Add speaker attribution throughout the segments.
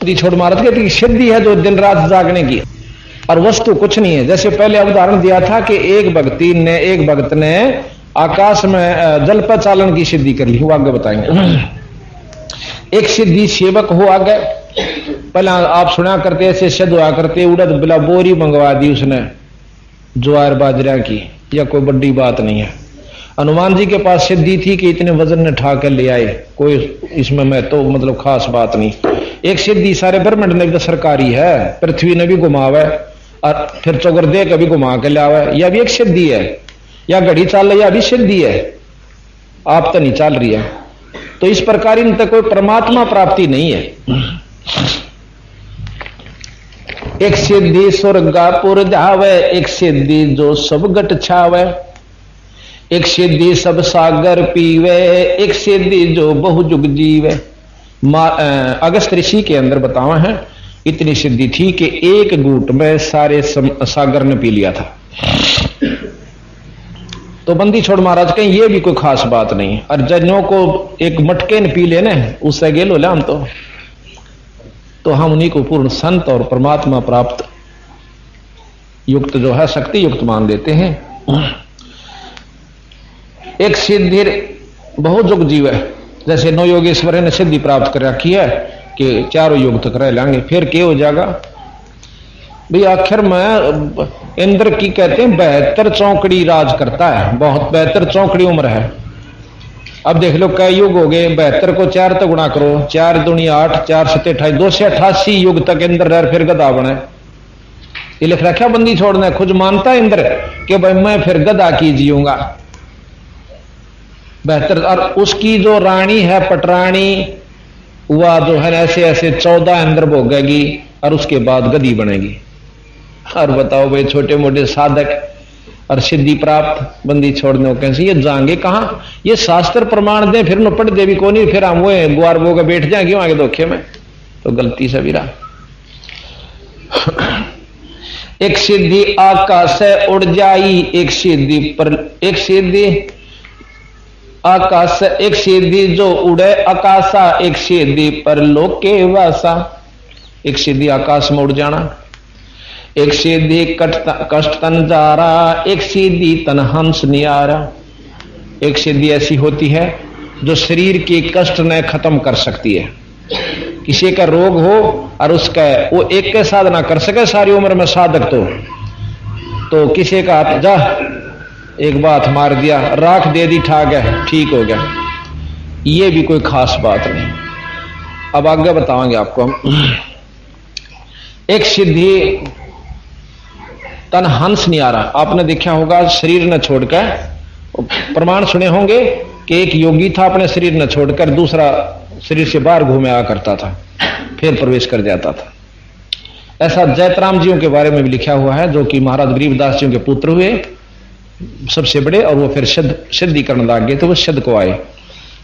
Speaker 1: छोड़ महाराज कहते सिद्धि है जो दिन रात जागने की, और वस्तु कुछ नहीं है। जैसे पहले उदाहरण दिया था कि एक भक्त ने आकाश में जल पर चालन की सिद्धि कर ली, वो आगे बताएंगे। एक सिद्धि सेवक हो आगे, पहले आप सुना करते ऐसे शब्द हुआ करते, उड़द बिला बोरी मंगवा दी उसने ज्वार बाजरा की, या कोई बड़ी बात नहीं है। हनुमान जी के पास सिद्धि थी कि इतने वजन ने ठा कर ले आए, कोई इसमें मैं तो मतलब खास बात नहीं। एक सिद्धि सारे ब्रह्मांड ने भी तो सरकारी है, पृथ्वी ने भी घुमावे और फिर चौगरदे कभी घुमा के लावे, यह भी एक सिद्धि है। या घड़ी चाल रही, यह भी सिद्धि है, आप तो नहीं चाल रही है। तो इस प्रकार इन तक कोई परमात्मा प्राप्ति नहीं है। एक सिद्धि स्वर्गापुर जावे, एक सिद्धि जो सब गट छावे, एक सिद्धि सब सागर पीवे, एक सिद्धि जो बहु जुग जीवे। अगस्त ऋषि के अंदर बतावा है, इतनी सिद्धि थी कि एक घूंट में सारे सागर ने पी लिया था। तो बंदी छोड़ महाराज कहें ये भी कोई खास बात नहीं है, और जन्नों को एक मटके ने पी लेने उससे गेल हो हम तो हम उन्हीं को पूर्ण संत और परमात्मा प्राप्त युक्त जो है शक्ति युक्त मान देते हैं। एक सिद्धि बहुत जुग जीव है, जैसे नौ योगेश्वर ने सिद्धि प्राप्त कर रखी है कि चारों युग तक रह लेंगे, फिर क्या हो जाएगा भाई। आखिर में इंद्र की कहते हैं 72 चौकड़ी राज करता है, बहुत 72 चौकड़ी उम्र है। अब देख लो कई युग हो गए, 72 को 4 तो गुणा करो, 4 दूनी 8, 4 7 28, 288 युग तक इंद्र रह फिर गधा बने। ये लिख रखा बंदी छोड़ना, खुद मानता इंद्र कि भाई मैं फिर गधा की जीऊंगा 72। और उसकी जो रानी है पटरानी, वह जो है ऐसे ऐसे 14 इंद्र भोगेगी और उसके बाद गधी बनेगी। और बताओ भाई छोटे मोटे साधक और सिद्धि प्राप्त बंदी छोड़ने कैसे ये जाएंगे कहां? ये शास्त्र प्रमाण दे फिर न पढ़ देवी को नहीं, फिर हम वो गुआर बो के बैठ जाए क्यों आगे धोखे में, तो गलती से भी रहा। एक सिद्धि आकाश से उड़ जाई, एक सिद्धि पर एक सिद्धि आकाश, एक सिद्धि जो उड़े आकाशा, एक सिद्धि पर लोके वासा। एक सिद्धि आकाश में उड़ जाना, एक सिद्धि कष्ट तन जारा, एक सिद्धि तन हंस नियारा। एक सिद्धि ऐसी होती है जो शरीर के कष्ट ने खत्म कर सकती है। किसी का रोग हो और उसका वो एक के साधना कर सके सारी उम्र में साधक, तो किसी का हाथ जा एक बात मार दिया, राख दे दी, ठा गया, ठीक हो गया, ये भी कोई खास बात नहीं। अब आगे बताएंगे आपको हम। एक सिद्धि तन हंस नहीं आ रहा, आपने देखा होगा शरीर न छोड़कर, प्रमाण सुने होंगे कि एक योगी था अपने शरीर न छोड़कर दूसरा शरीर से बाहर घूमे आ करता था, फिर प्रवेश कर जाता था। ऐसा जयतराम जियों के बारे में भी लिखा हुआ है, जो कि महाराज गरीबदास जियों के पुत्र हुए सबसे बड़े, और वो फिर सिद्धि करने लग गए, तो वो सिद्ध को आए।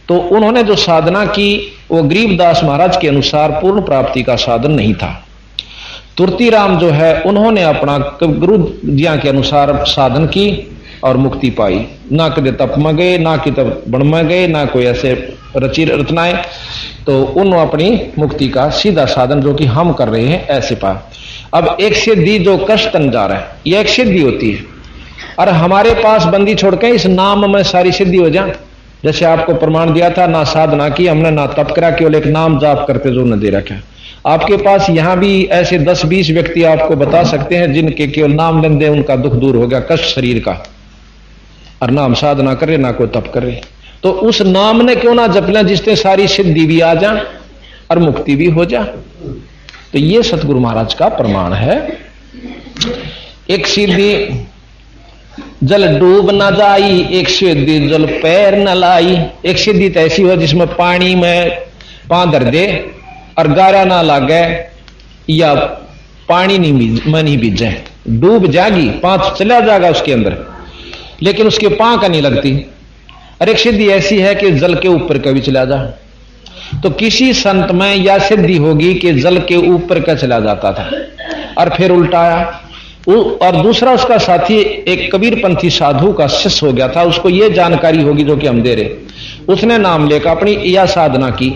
Speaker 1: तो उन्होंने जो साधना की वो गरीबदास महाराज के अनुसार पूर्ण प्राप्ति का साधन नहीं था। तुर्तीराम जो है उन्होंने अपना गुरु जिया के अनुसार साधन की और मुक्ति पाई। ना कदे तप में गए, ना कि तप बन में गए, ना कोई ऐसे रची रचनाएं, तो उन्होंने अपनी मुक्ति का सीधा साधन जो कि हम कर रहे हैं ऐसे पा। अब एक सिद्धि जो कष्ट तन जा रहा है, यह एक सिद्धि होती है, और हमारे पास बंदी छोड़ के इस नाम में सारी सिद्धि हो जाए। जैसे आपको प्रमाण दिया था, ना साधना की हमने, ना तप करा, केवल एक नाम जाप करते जो न दे रखा। आपके पास यहां भी ऐसे 10-20 व्यक्ति आपको बता सकते हैं जिनके केवल नाम लेंदे उनका दुख दूर हो गया, कष्ट शरीर का, और नाम साधना करे ना कोई तप करे। तो उस नाम ने क्यों ना जप लें जिससे सारी सिद्धि भी आ जा और मुक्ति भी हो जा। तो ये सतगुरु महाराज का प्रमाण है। एक सिद्धि जल डूब न जाई, एक सिद्धि जल पैर न लाई। एक सिद्धि तो ऐसी हो जिसमें पानी में पांव धर दे और गारा ना लागे, या पानी नहीं बीजे, डूब जाएगी, पांव चला जाएगा उसके अंदर, लेकिन उसके पांव का नहीं लगती। और एक सिद्धि ऐसी है कि जल के ऊपर कभी चला जा। तो किसी संत में यह सिद्धि होगी कि जल के ऊपर का चला जाता था और फिर उल्टाया। और दूसरा उसका साथी एक कबीरपंथी साधु का शिष्य हो गया था, उसको यह जानकारी होगी जो कि हम दे रहे, उसने नाम लेकर अपनी यह साधना की,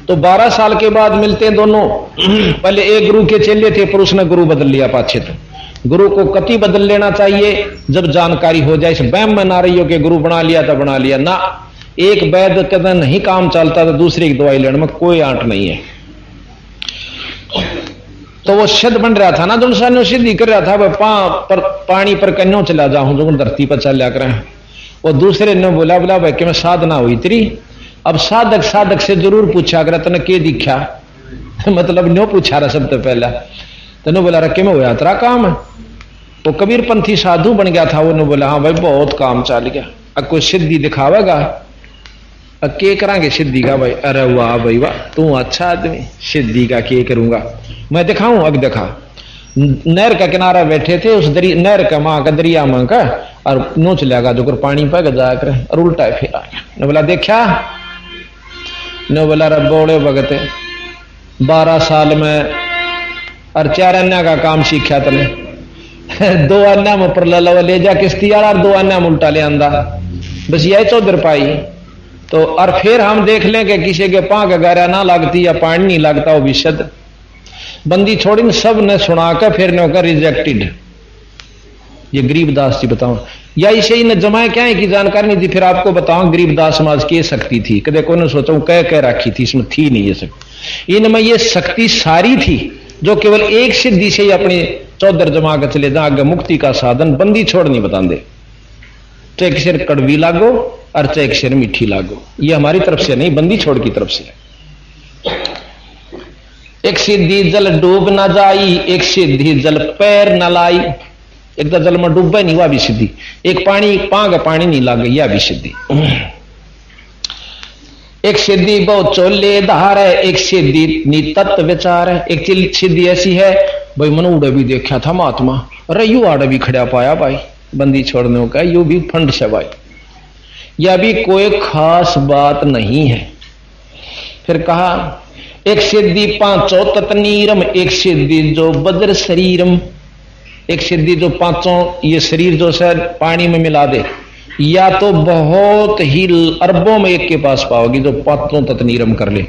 Speaker 1: तो 12 साल के बाद मिलते हैं दोनों। पहले एक गुरु के चेले थे, पर उसने गुरु बदल लिया पाछे। तो गुरु को कति बदल लेना चाहिए जब जानकारी हो जाए। इस वहम में ना रही हो कि गुरु बना लिया तो बना लिया ना। एक वैद्य कदम नहीं काम चलता तो दूसरे की दवाई लेने में कोई आंट नहीं है। तो वो सिद्ध बन रहा था ना, जो सिद्ध ही कर रहा था, वह पानी पर कन्यों चला जाऊं जो धरती पर चल लिया करें। वो दूसरे ने बोला भाई कि मैं साधना हुई तेरी। अब साधक से जरूर पूछा कर तने के दिखा मतलब न्यो पूछा रहा सबसे पहला। तने बोला रखे में होया तेरा काम है। वो कबीर पंथी साधु बन गया था। वो बोला हाँ भाई बहुत काम चल गया, अब कोई सिद्धि दिखावेगा, अब के करांगे सिद्धि का भाई। अरे वाह भाई वाह, तू अच्छा आदमी, सिद्धि का के करूंगा मैं दिखाऊं। अब देखा, नहर का किनारा बैठे थे, उस नहर का मां का दरिया मां का, और नोच लेगा जो कर पानी पर जाया करे, और उल्टा फिर आ गया। ने बोला देखा, ने बोला रे बोले भगत 12 साल में और 4 अन्ना का काम सीखा तने 2 अन्ना में पर ले जा किश्ती और 2 अन्ना में उल्टा ले आंदा, बस यही चौधर पाई। तो और फिर हम देख लें कि किसी के पांव गहरा ना लगती या पानी नहीं लगता, वो भी सद बंदी छोड़ी सब ने सुना कर फिर ने होकर रिजेक्टेड। ये गरीबदास जी बताओ, या इसे ही न जमाए क्या है कि जानकारी नहीं थी। फिर आपको बताऊं गरीबदास समाज की शक्ति थी, कदे को सोचा कह रखी थी, इसमें थी नहीं ये शक्ति। इनमें ये शक्ति सारी थी जो केवल एक सिद्धि से ही अपनी चौधर जमा कर चले जा आगे मुक्ति का साधन। बंदी छोड़ नहीं बता दे, चाहे किसी कड़वी लागो और चाहे किसी मीठी लागो, ये हमारी तरफ से नहीं, बंदी छोड़ की तरफ से। एक सिद्धि जल डूब न जाई, एक सिद्धि जल पैर न लाई। एक तो जल में डूबे नहीं, वह भी सिद्धि। एक पानी पांग पानी नहीं लाग, यह भी सिद्धि। एक सिद्धि बहुत चोले धार है, एक सिद्धि नितत्व विचार है। एक सिद्धि ऐसी है भाई मनु उड़े भी देखा था महात्मा, अरे यू आड़े भी खड़ा पाया भाई, बंदी छोड़ने का यू भी फंड से भाई, यह भी कोई खास बात नहीं है। फिर कहा एक सिद्धि 5 तत्नीरम, एक सिद्धि जो बद्र शरीरम। एक सिद्धि जो 5 ये शरीर जो सर पानी में मिला दे, या तो बहुत ही अरबों में एक के पास पाओगी जो 5 तत्नीरम कर ले।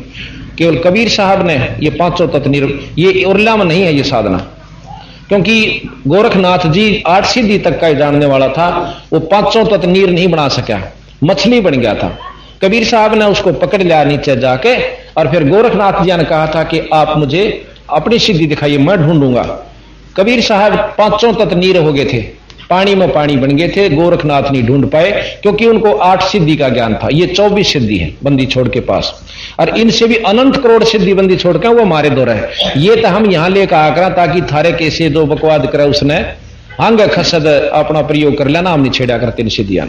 Speaker 1: केवल कबीर साहब ने ये 5 तत्नीरम, ये उर्ला में नहीं है ये साधना, क्योंकि गोरखनाथ जी 8 सिद्धि तक का जानने वाला था, वो 5 तत्नीर नहीं बना सका, मछली बन गया था। कबीर साहब ने उसको पकड़ लिया नीचे जाके, और फिर गोरखनाथ जी ने कहा था कि आप मुझे अपनी सिद्धि दिखाइए, मैं ढूंढूंगा। कबीर साहब 5 तत्नीर हो गए थे, पानी में पानी बन गए थे। गोरखनाथ नहीं ढूंढ पाए क्योंकि उनको 8 सिद्धि का ज्ञान था। ये 24 सिद्धि है बंदी छोड़ के पास, और इनसे भी अनंत करोड़ सिद्धि बंदी छोड़ के वो हमारे दो है। ये तो हम यहां लेकर आकर ताकि थारे कैसे जो बकवाद करे उसने अंग खसद अपना प्रयोग कर लेना, हम नहीं छेड़ा करते सिद्धियां।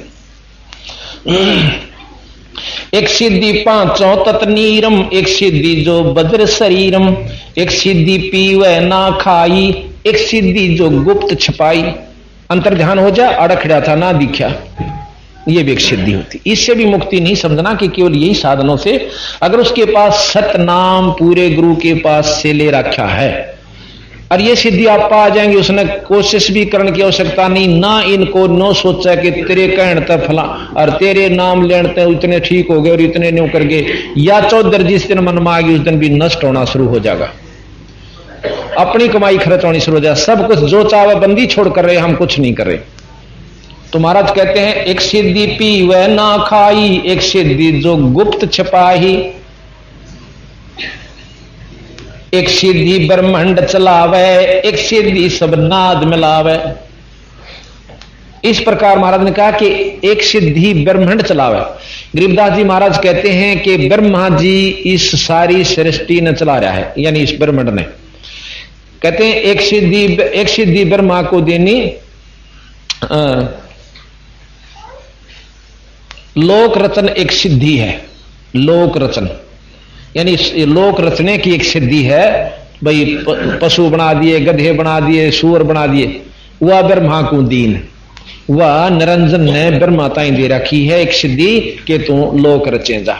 Speaker 1: एक सिद्धि 5 तत्नीरम, एक सिद्धि जो बद्र शरीरम, एक सिद्धि पीवे ना खाई, एक सिद्धि जो गुप्त छपाई। अंतर ध्यान हो जा, अड़खड़ा था ना दिखा, ये भी एक सिद्धि होती। इससे भी मुक्ति नहीं समझना कि केवल यही साधनों से, अगर उसके पास सतनाम पूरे गुरु के पास से ले रखा है और ये सिद्धि आप पा जाएंगे, उसने कोशिश भी करने की आवश्यकता नहीं ना। इनको नो सोचा कि तेरे कहने तक फला और तेरे नाम लेने इतने ठीक हो गए और इतने न्यू कर गए, या चौधर जिस दिन मन मांगी उस दिन भी नष्ट होना शुरू हो जाएगा, अपनी कमाई खर्च होनी शुरू हो जाए। सब कुछ जो चाहे बंदी छोड़ कर रहे, हम कुछ नहीं कर रहे। तो महाराज कहते हैं एक सिद्धि पीवे ना खाई, एक सिद्धि जो गुप्त छपाही, एक सिद्धि ब्रह्मांड चलावे, एक सिद्धि सब नाद मिलावे। इस प्रकार महाराज ने कहा कि एक सिद्धि ब्रह्मांड चलावे। गरीबदास जी महाराज कहते हैं कि ब्रह्मा जी इस सारी सृष्टि ने चला रहा है, यानी इस ब्रह्मांड ने। कहते हैं एक सिद्धि ब्रह्मा को देनी लोक रचन एक सिद्धि है। लोक रचन यानी लोक रचने की एक सिद्धि है। भाई पशु बना दिए, गधे बना दिए, सूअर बना दिए, वह ब्रह्मा को दीन, वह निरंजन ने ब्रह्मा ताई दे रखी है एक सिद्धि के तू लोक रचे जा।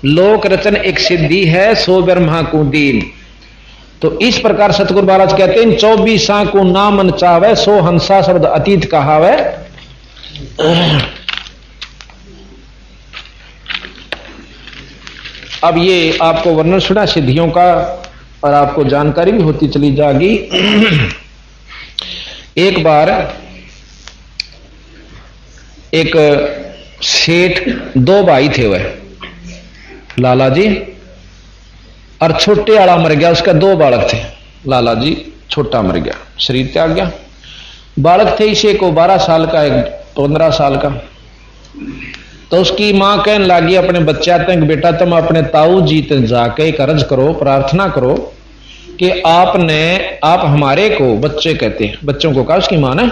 Speaker 1: लोक रचन एक सिद्धि है, सो ब्रह्मा को दीन। तो इस प्रकार सतगुरु महाराज कहते हैं 24 को ना मन चावे, सो हंसा शब्द अतीत कहावे। अब ये आपको वर्णन सुना सिद्धियों का और आपको जानकारी भी होती चली जाएगी। एक बार एक सेठ, दो भाई थे वह, लाला जी, और छोटे वाला मर गया, उसका दो बालक थे। लाला जी छोटा मर गया, शरीर त्याग गया। बालक थे इसे को 12 साल का, एक 15 साल का। तो उसकी मां कहने लगी अपने बच्चा तक, बेटा तुम अपने ताऊ जी तक जाके एक अर्ज करो, प्रार्थना करो कि आप हमारे को, बच्चे कहते हैं, बच्चों को कहा उसकी मां ने,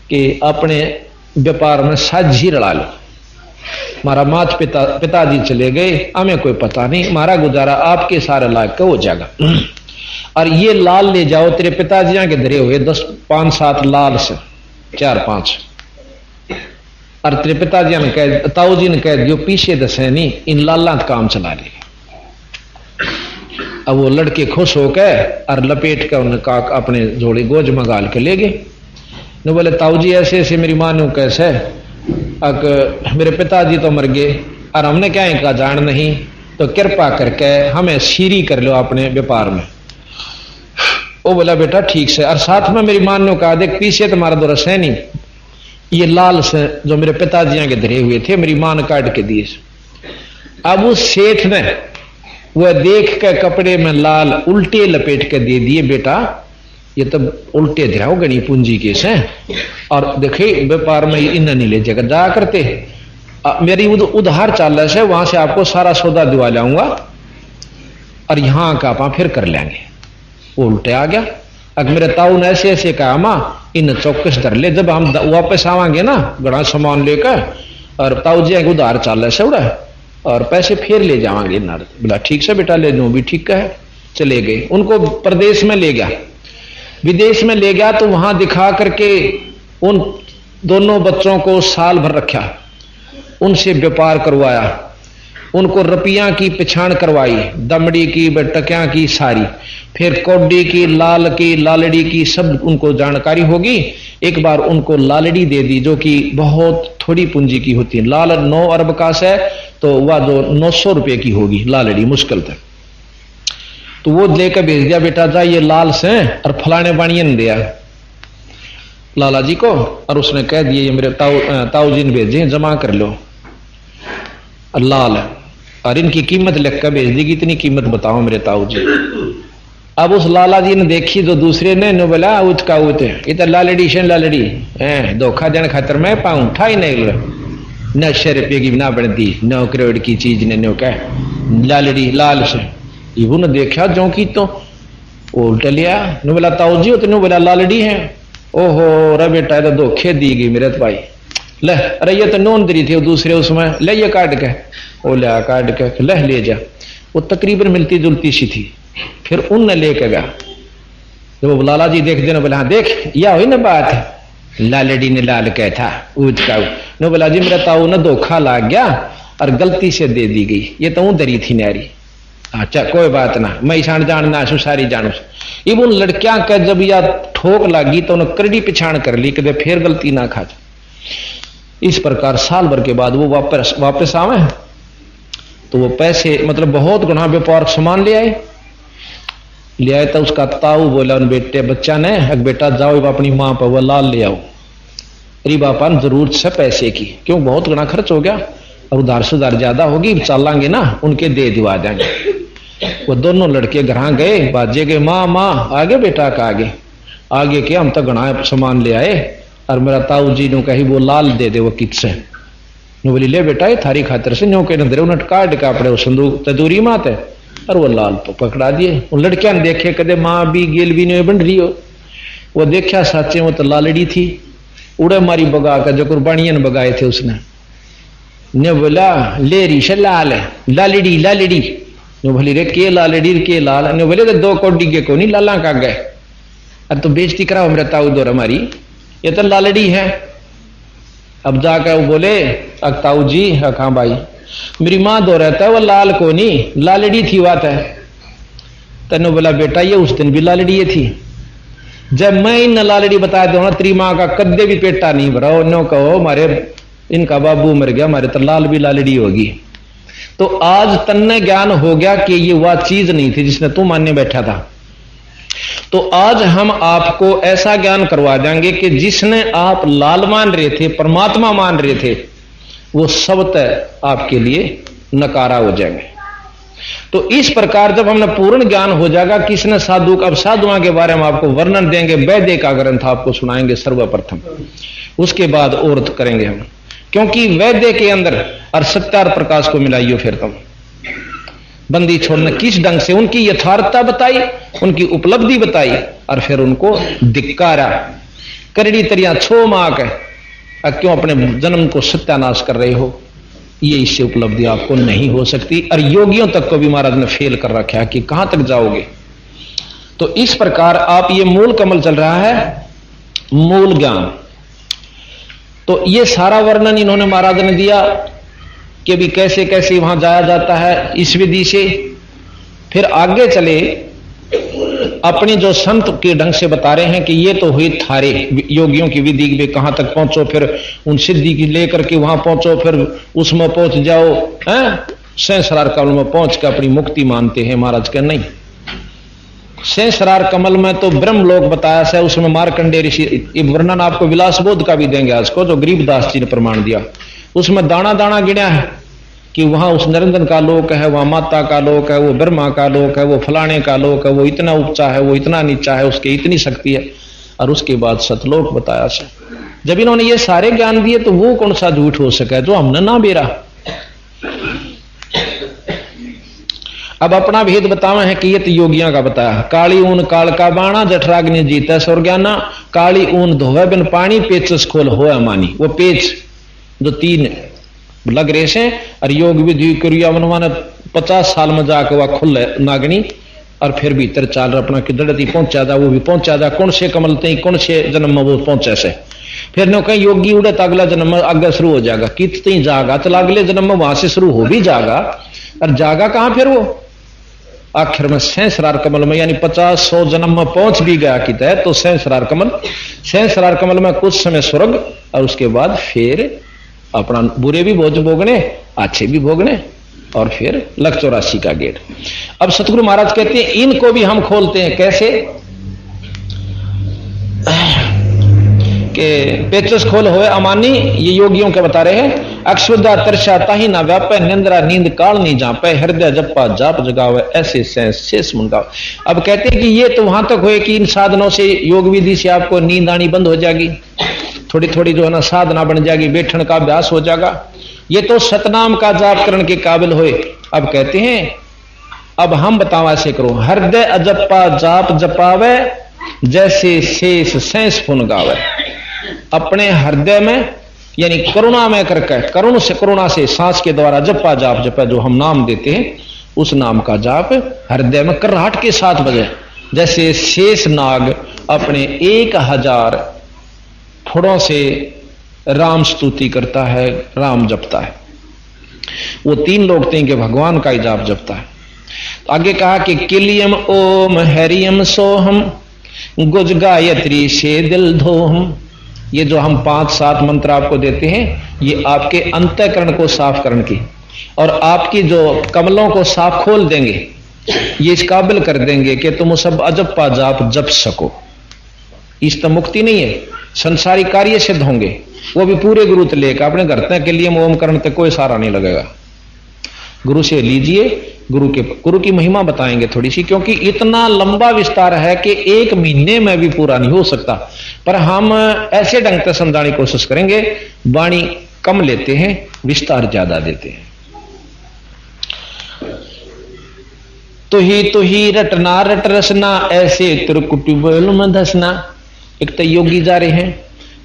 Speaker 1: कि अपने व्यापार में साझी लड़ा लो। हमारा मात पिताजी चले गए, हमें कोई पता नहीं, हमारा गुजारा आपके सारे लायक का हो जाएगा। और ये लाल ले जाओ, तेरे पिताजी के धरे हुए 5-7 लाल से 4-5, और तेरे पिताजी ने कह, ताऊ जी ने कह दियो पीछे दसे नहीं, इन लाला काम चला ले। अब वो लड़के खुश होकर और लपेट कर उन्हें कहा अपने जोड़े गोज में गाल के ले गए। न बोले ताऊ जी ऐसे ऐसे मेरी मां ने कैसे, मेरे पिताजी तो मर गए और हमने क्या इनका जान नहीं, तो कृपा करके हमें सीरी कर लो अपने व्यापार में। वो बोला बेटा ठीक से, और साथ में मेरी मां ने कहा देख पीछे तुम्हारा दो रस है नहीं, ये लाल से जो मेरे पिताजी के धरे हुए थे मेरी मां ने काट के दिए। अब उस सेठ ने वह देख के कपड़े में लाल उल्टे लपेट के दे दिए, बेटा ये तो उल्टे धराओ गणी पूंजी के से, और देखे व्यापार में इन नहीं ले जाकर जा करते, मेरी उधार चाल से वहां से आपको सारा सौदा दिवा लाऊंगा और यहां का आप फिर कर लेंगे। वो उल्टे आ गया। अगर मेरे ताऊ ने ऐसे ऐसे कहा मां इन चौकस धर ले, जब हम वापस आवांगे ना बड़ा सामान लेकर, और ताऊ जी उधार चाल से उड़ा और पैसे फिर ले जावांगे। बोला ठीक से बेटा ले लो, भी ठीक है। चले गए, उनको प्रदेश में ले गया, विदेश में ले गया, तो वहां दिखा करके उन दोनों बच्चों को साल भर रखा, उनसे व्यापार करवाया, उनको रुपया की पहचान करवाई, दमड़ी की टकिया की सारी, फिर कौडी की, लाल की, लालड़ी की, सब उनको जानकारी होगी। एक बार उनको लालड़ी दे दी जो कि बहुत थोड़ी पूंजी की होती है, लाल 9 अरब का है, तो वह जो 900 रुपए की होगी लालड़ी मुश्किल था। तो वो लेकर भेज दिया, बेटा जा ये लाल से और फलाने बाणिया ने दिया लाला जी को, और उसने कह दिया ये मेरे ताऊ जी ने भेजे, जमा कर लो। और लाल और इनकी कीमत लिख कर भेज देगी, इतनी कीमत बताओ मेरे ताऊ जी। अब उस लाला जी ने देखी जो दूसरे ने बोला उत का उत, ये तो लालड़ी से लालड़ी है, धोखा देने खातर मैं पाऊं उठा ही नहीं, 900 रुपये की ना बनती, 9 करोड़ की चीज ने नो कह लालड़ी लाल से। इबू ने देखा जो की तो उल्टा लिया, नो बोला ताऊ जी तो बोला लालड़ी है। ओहो रे बेटा तो धोखे दी गई मेरे भाई, ले अरे ये तो नोन दरी थी दूसरे उसमें, ले ये काट के, ओ लिया काट के ले जा। वो तकरीबन मिलती जुलती सी थी। फिर उनने लेके गया, जब लाला जी देख देना बोला हाँ देख या हुई ना बात, लालड़ी ने लाल कह था ऊद का नो बोला जी मेरा ताऊ ना धोखा लाग गया और गलती से दे दी गई, ये तो दरी थी नारी। अच्छा कोई बात ना, मैं ईशान जानना सु सारी जानू। इब उन लड़कियां का जब या ठोक लागी तो उन्हें करड़ी पिछाण कर ली, कदे फिर गलती ना खा। इस प्रकार साल भर के बाद वो वापस आवे तो वो पैसे मतलब बहुत गुना व्यापार सामान ले आए तो उसका ताऊ बोला उन बेटे बच्चा ने, बेटा जाओ अपनी मां पर वो लाल ले आओ, अरे बापा ने जरूरत से पैसे की, क्यों बहुत गुना खर्च हो गया और उधार सुधार ज्यादा होगी, चलांगे ना उनके दे दिवा देंगे। वो दोनों लड़के घर गए, बाजे गए माँ माँ आगे बेटा का आगे के हम तो गणा सामान ले आए, और मेरा ताऊ जी ने कही वो लाल दे दे वो कित से। बोली ले बेटा ये थारी खातर से न्यो के नजरे उन्हें काट का अपने संदूक तदूरी मात है, और वो लाल तो पकड़ा दिए। उन लड़किया ने देखे कदे माँ भी गेल भी नहीं बन रही हो, वो देखा साचे वो तो लालड़ी थी, उड़े मारी बगा कर जो कुर्बानियां ने बगाए थे उसने। ने बोला ले रही से लाल लालड़ी लालड़ी, ने बोली रे के लालड़ी के लाल, ने बोले तो 2 कौडी के को नहीं लाला का गए, अरे तो बेइज्जती कराओ मेरा ताऊ दौर हमारी, ये तो लालड़ी है। अब जाकर वो बोले ताऊ जी हाँ भाई मेरी माँ दो रहता है वो लाल को नहीं लालड़ी थी बात है। तेने बोला बेटा ये उस दिन भी लालड़ी थी, जब मैं इन लालड़ी बता दो ना तेरी माँ का कद्दे भी पेटा नहीं भरा, नो कहो मारे इनका बाबू मर गया, हमारे तो लाल भी लालड़ी होगी। तो आज तन्ने ज्ञान हो गया कि ये वह चीज नहीं थी जिसने तू मानने बैठा था। तो आज हम आपको ऐसा ज्ञान करवा देंगे कि जिसने आप लाल मान रहे थे, परमात्मा मान रहे थे, वो सबत आपके लिए नकारा हो जाएंगे। तो इस प्रकार जब हमने पूर्ण ज्ञान हो जाएगा, किसने साधु, अब साधुओं के बारे में आपको वर्णन देंगे, वैद्य का ग्रंथ आपको सुनाएंगे सर्वप्रथम, उसके बाद और करेंगे हम, क्योंकि वैद्य के अंदर और सत्यार प्रकाश को मिलाइयो, फिर तुम बंदी छोड़ने किस ढंग से उनकी यथार्थता बताई, उनकी उपलब्धि बताई, और फिर उनको धिक्कारा, करड़ी तरिया छो मां के क्यों अपने जन्म को सत्यानाश कर रहे हो, ये इससे उपलब्धि आपको नहीं हो सकती। और योगियों तक को भी महाराज ने फेल कर रखा है कि कहां तक जाओगे। तो इस प्रकार आप ये मूल कमल चल रहा है, मूल ज्ञान। तो ये सारा वर्णन इन्होंने महाराज ने दिया कि भी कैसे कैसे वहां जाया जाता है इस विधि से। फिर आगे चले, अपनी जो संत के ढंग से बता रहे हैं कि ये तो हुई थारे योगियों की विधि में, कहां तक पहुंचो, फिर उन सिद्धि की लेकर के वहां पहुंचो, फिर उसमें पहुंच जाओ, सहस्रार कमल में पहुंच के अपनी मुक्ति मानते हैं। महाराज के नहीं, सहस्रार कमल में तो ब्रह्म लोक बताया है, उसमें मार्कंडेय ऋषि वर्णन आपको विलास बोध का भी देंगे आज को, जो गरीबदास जी ने प्रमाण दिया, उसमें दाना दाना गिना है कि वहां उस निरंजन का लोक है, वहां माता का लोक है, वो ब्रह्मा का लोक है, वो फलाने का लोक है, वो इतना ऊंचा है, वो इतना नीचा है, उसके इतनी शक्ति है, और उसके बाद सतलोक बताया से। जब इन्होंने ये सारे ज्ञान दिए तो वो कौन सा झूठ हो सका जो हमने ना बेरा। अब अपना भेद बतावे है कि ये तो योगियों का बताया, काली ऊन काल का बाणा, जठराग्नि जीता स्वर्ज्ञाना, काली ऊन धोवे बिन पानी, पेचस खोल होए मानी। वो पेच जो तीन लग रहे से, और योग विधि क्रिया मनवाने 50 साल में जाकर वह खुल नागनी, और फिर भीतर चाल अपना किधरती पहुंचा जा, वो भी पहुंचा जा, कौन से कमल ते कौन से जन्म में वो पहुंचे से। फिर नो कहीं योगी उड़े तो अगला जन्म में आगे शुरू हो जाएगा, कितनी जागा तो अगले जन्म में वहां से शुरू हो भी जाएगा, और जागा कहां फिर वो आखिर में सहस्रार कमल में, यानी 50-100 जन्म में पहुंच भी गया कि तय तो सहस्रार कमल में कुछ समय स्वर्ग, और उसके बाद फिर अपना बुरे भी भोगने, अच्छे भी भोगने, और फिर लख 84 का गेट। अब सतगुरु महाराज कहते हैं इनको भी हम खोलते हैं, कैसे कि पेचस खोल होए अमानी, ये योगियों के बता रहे हैं। अक्षुदा तरसा ताही ना व्यापे, निंद्रा नींद काल नहीं जापे, हृदय जप्पा जाप जगावे, ऐसे शेष मुंगावे। अब कहते हैं कि ये तो वहां तक हुए कि इन साधनों से, योग विधि से आपको नींद आनी बंद हो जाएगी, थोड़ी थोड़ी जो है ना साधना बन जाएगी, बैठने का अभ्यास हो जाएगा, ये तो सतनाम का जाप करने के काबिल हुए। अब कहते हैं अब हम बताओ ऐसे करो, हृदय अजप्पा जाप जपावे, जैसे शेष शेष फुन गावे। अपने हृदय में यानी करुणा में करके, करुणा से सांस के द्वारा जप्पा जाप जपा, जो हम नाम देते हैं उस नाम का जाप हृदय में कर्राहट के साथ बजे, जैसे शेष नाग अपने 1000 फुड़ों से राम स्तुति करता है, राम जपता है। वो 3 लोग थे कि भगवान का ही जाप जपता है। तो आगे कहा कि किलियम ओम हरियम सोहम, गुज गायत्री से दिल धोहम। ये जो हम 5-7 मंत्र आपको देते हैं, ये आपके अंतःकरण को साफ करने की और आपकी जो कमलों को साफ खोल देंगे, ये इस काबिल कर देंगे कि तुम सब अजप्पा जाप जप सको। इस तो मुक्ति नहीं है, संसारी कार्य सिद्ध होंगे, वो भी पूरे गुरु से लेकर अपने घर तक के लिए ओम करने तक कोई सारा नहीं लगेगा। गुरु से लीजिए, गुरु की महिमा बताएंगे थोड़ी सी, क्योंकि इतना लंबा विस्तार है कि 1 महीने में भी पूरा नहीं हो सकता, पर हम ऐसे ढंग से समझाने की कोशिश करेंगे। वाणी कम लेते हैं, विस्तार ज्यादा देते हैं। तो ही रटना रट रसना, ऐसे त्रिकुटी बैल में धसना। एक तो योगी जा रहे हैं,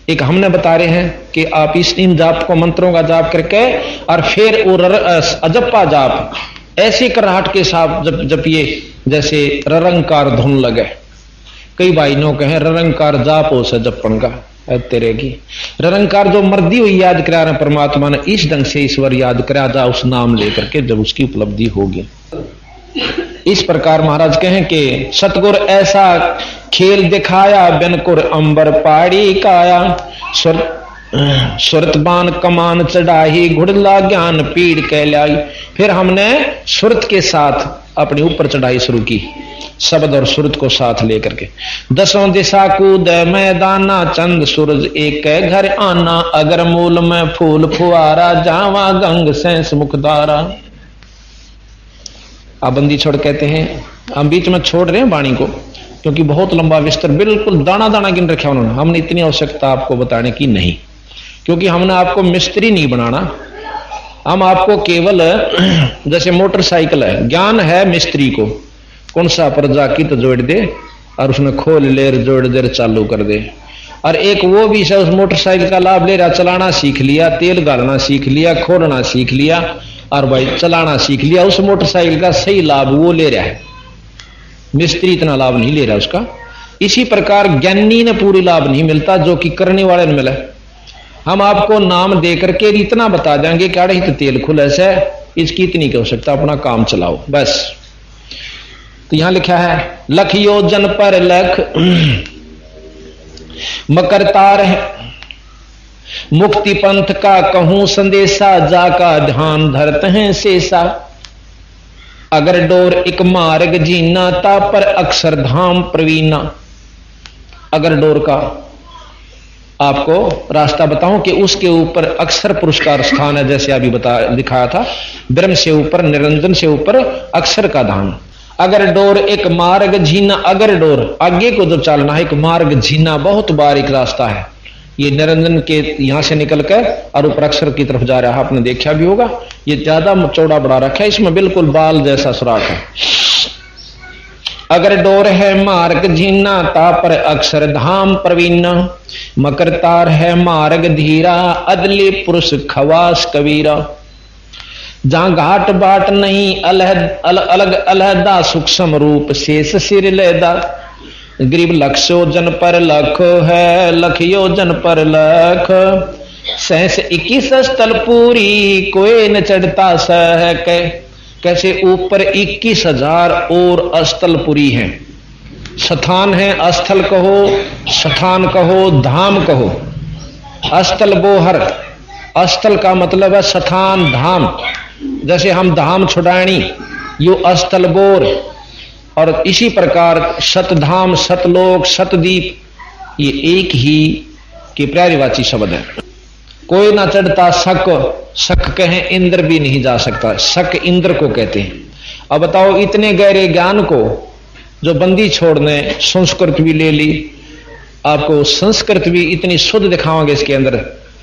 Speaker 1: एक हमने बता रहे हैं कि आप इन जाप को, मंत्रों का जाप करके, और फिर वो अजप्पा जाप ऐसे कराहट के साथ जपिए जैसे ररंकार धुन लगे। कई भाई नो कहे ररंकार जाप हो से जपन का तेरे की ररंकार जो मर्दी हुई याद करा रहे परमात्मा ने, इस ढंग से ईश्वर याद करा जा उस नाम लेकर के, जब उसकी उपलब्धि होगी। इस प्रकार महाराज कहें कि सतगुर ऐसा खेल दिखाया, बिनकुर अंबर पाड़ी काया, सुरत बान कमान चढ़ाई, घुड़ला ज्ञान पीड़ कहलाई। फिर हमने सुरत के साथ अपने ऊपर चढ़ाई शुरू की, शब्द और सुरत को साथ लेकर के। दसों दिशा कूद मैदाना, चंद सूरज एक घर आना, अगर मूल में फूल फुआरा, जावा गंग सेंस मुखदारा। आप बंदी छोड़ कहते हैं, हम बीच में छोड़ रहे हैं वाणी को, क्योंकि बहुत लंबा विस्तार बिल्कुल दाना दाना गिन रखा उन्होंने। हमने इतनी आवश्यकता आपको बताने की नहीं, क्योंकि हमने आपको मिस्त्री नहीं बनाना। हम आपको केवल जैसे मोटरसाइकिल है, ज्ञान है मिस्त्री को, कौन सा प्रजा की तो जोड़ दे और उसमें खोल ले जोड़ दे चालू कर दे। और एक वो भी है, उस मोटरसाइकिल का लाभ ले रहा, चलाना सीख लिया, तेल गालना सीख लिया, खोलना सीख लिया और भाई चलाना सीख लिया, उस मोटरसाइकिल का सही लाभ वो ले रहा है, मिस्त्री इतना लाभ नहीं ले रहा उसका। इसी प्रकार ज्ञानी ने पूरी लाभ नहीं मिलता जो कि करने वाले ने मिला। हम आपको नाम दे करके इतना बता देंगे कि अड़े तो तेल खुल ऐसा है, इसकी इतनी की आवश्यकता, अपना काम चलाओ बस। तो यहां लिखा है, लख योजन पर लख मकरतार है, मुक्ति पंथ का कहूं संदेशा, जाका ध्यान धरते हैं शेषा। अगर डोर एक मार्ग जीना, ता पर अक्षर धाम प्रवीणा। अगर डोर का आपको रास्ता बताऊं कि उसके ऊपर अक्षर पुरस्कार स्थान है, जैसे अभी दिखाया था, ब्रह्म से ऊपर, निरंजन से ऊपर अक्षर का धाम। अगर डोर एक मार्ग जीना, अगर डोर आगे को जो चलना है, एक मार्ग जीना बहुत बारीक रास्ता है, ये निरंजन के यहां से निकलकर और ऊपर अक्षर की तरफ जा रहा है, आपने देखा भी होगा। ये ज्यादा चौड़ा बड़ा रखा है, इसमें बिल्कुल बाल जैसा सुराख है। अगर डोर है मार्ग जीना, ता पर अक्षर धाम प्रवीणा। मकरतार है मार्ग धीरा, अदली पुरुष खवास कबीरा। जहां घाट बाट नहीं, अलग अलहदा सूक्ष्म रूप शेष सिर लेदा। गरीब लक्ष्य योजन पर लख है, लख योजन पर लख। सहस 21 स्थल पूरी, कोई न चढ़ता सह के। कैसे ऊपर 21,000 और स्थलपुरी हैं। स्थान है, स्थल कहो, स्थान कहो, धाम कहो। स्थल बोहर, स्थल का मतलब है स्थान धाम। जैसे हम धाम छुड़ानी, यो स्थल बोर। और इसी प्रकार सतधाम, सतलोक, सतदीप, ये एक ही के पर्यायवाची शब्द है। कोई ना चढ़ता शक, शक कहें इंद्र भी नहीं जा सकता, शक इंद्र को कहते हैं। अब बताओ, इतने गहरे ज्ञान को जो बंदी छोड़ने संस्कृत भी ले ली, आपको संस्कृत भी इतनी शुद्ध दिखाओगे इसके अंदर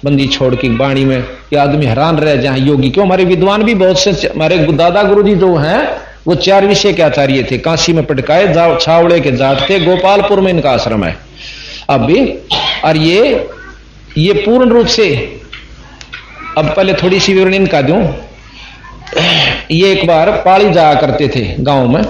Speaker 1: बंदी छोड़ की वाणी में, ये आदमी हैरान रह जाए। योगी क्यों, हमारे विद्वान भी बहुत से, हमारे दादा गुरु जी जो हैं वो 4 विषय के आचार्य थे, काशी में पटकाए, छावड़े के जाट थे, गोपालपुर में इनका आश्रम है अब भी। और ये पूर्ण रूप से, अब पहले थोड़ी सी विवरण इनका दूं। ये एक बार पाली जाया करते थे गांव में,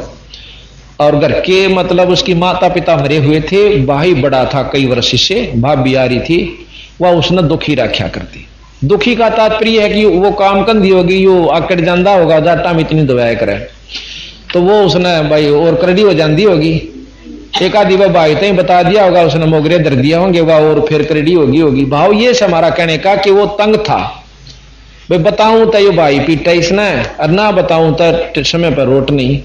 Speaker 1: और घर के मतलब उसकी माता पिता मरे हुए थे, भाई बड़ा था कई वर्ष से, भाभी आ रही थी, वह उसने दुखी रखा करती। दुखी का तात्पर्य है कि वो काम कंधी होगी, यो आकड़ जांदा होगा, जाटा में इतनी दवाया करे, तो वो उसने भाई और करड़ी हो जाती होगी। एक आधी वह भाई तो ही बता दिया होगा, उसने मोगरे दर दिया होंगे वह, और फिर करड़ी होगी। भाव ये से हमारा कहने का कि वो तंग था, भाई बताऊं तो ये भाई पीटा इसने, और ना बताऊं तो समय पर रोट नहीं,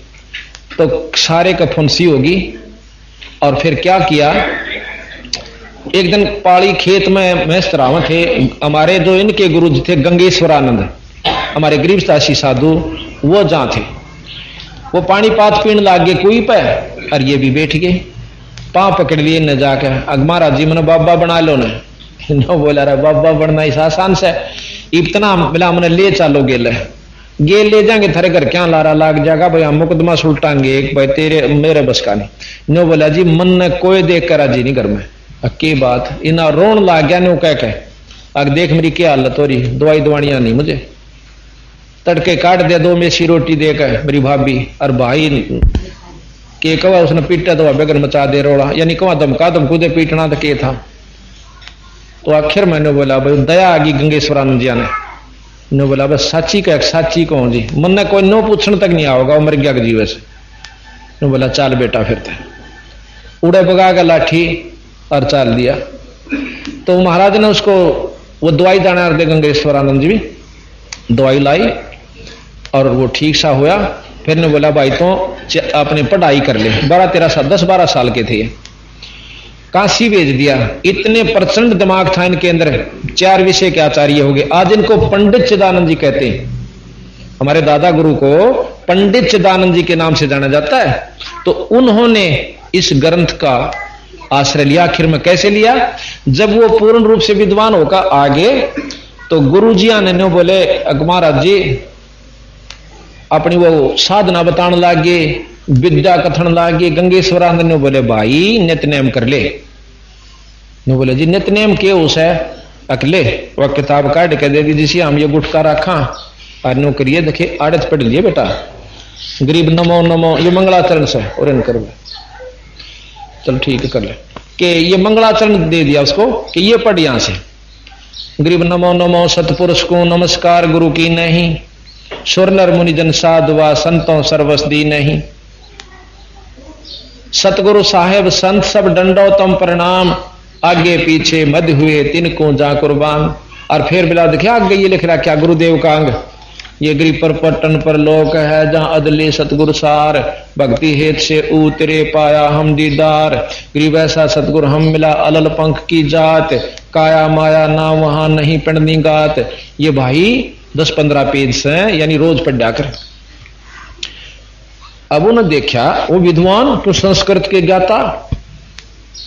Speaker 1: तो सारे का फुंसी होगी। और फिर क्या किया, एक दिन पाड़ी खेत में मैस्तराव थे हमारे, जो इनके गुरु जी थे गंगेश्वरानंद, हमारे गरीबदासी साधु, वो जहां थे, वो पानी पात पीने लाग गए कुई पे, और ये भी बैठ गए, पांव पकड़ लिए न जाके, अगमारा जी मैंने बाबा बना लो न बोला रहा बाबा बनना इस आसान से, इतना मिला मैंने ले चलो गे ले जाएंगे, थारे घर क्या लारा लाग जाएगा भाई, हम मुकदमा सुलटाएंगे एक भाई, तेरे मेरे बस का नहीं। नो बोला जी मन ने कोई देख कर राजी नहीं घर में, की बात इना रोन लाग गया नो कह के, अग देख मेरी क्या हालत हो रही, दवाई दवाइयां नहीं मुझे, तड़के काट दे, 2 मेसी रोटी देकर मेरी भाभी और भाई के कवा उसने पीटा तो बेगर मचा दे रोड़ा, यानी कवा धमका धमकू दे पीटना तो के था। तो आखिर मैंने बोला भाई दया आ गई गंगेश्वरानंद जी ने बोला बस साची का साची कौन जी, मन ने कोई नो पूछने तक नहीं आओगा, मर गया जीवे से। ने बोला चाल बेटा फिर उड़े बगा का लाठी और चाल दिया। तो महाराज ने उसको वो दवाई जाना दे गंगेश्वरानंद जी भी दवाई लाई और वो ठीक सा होया। फिर ने बोला भाई तो अपनी पढ़ाई कर ले। 10-12 साल के थे। काशी भेज दिया। इतने प्रचंड दिमाग था इनके अंदर, 4 विषय के आचार्य हो गए। आज इनको पंडित चिदानंद जी कहते हैं। हमारे दादा गुरु को पंडित चिदानंद जी के नाम से जाना जाता है। तो उन्होंने इस ग्रंथ का आश्रय लिया। आखिर में कैसे लिया? जब वो पूर्ण रूप से विद्वान होकर आगे तो गुरु जी ने बोले महाराज जी अपनी वो साधना बताने लागे, विद्या कथन लागे। गंगेश्वरानंद ने बोले भाई नित्यनेम कर ले। ने बोले जी नित्यनेम के उस है अकले वह किताब काट के दे दी जिसे हम ये गुटका रखा और नो करिए देखिए आड़त पढ़ लिए बेटा गरीब नमो नमो ये मंगलाचरण से और इन कर चल ठीक कर ले कि ये मंगलाचरण दे दिया उसको कि ये पढ़ यहां से गरीब नमो नमो सतपुरुष को नमस्कार गुरु की नहीं सुर नर मुनि जन साधुआ संतों सर्वस दी नहीं सतगुरु साहेब संत सब डंडो तम प्रणाम आगे पीछे मध्य हुए तिनको जा कुर्बान। और फिर बिला देखिए आगे ये लिख रहा क्या गुरुदेव का अंग ये गिरी पर पट्टन पर लोक है जहां अदले सतगुरु सार भक्ति हेत से उतरे पाया हम दीदार गरीब ऐसा सतगुरु हम मिला अलल पंख की जात काया माया ना वहां नहीं पढ़नी गात। ये भाई 10-15 पेज से यानी रोज पढ़ कर। अब उन्होंने देखा वो विद्वान तो संस्कृत के ज्ञाता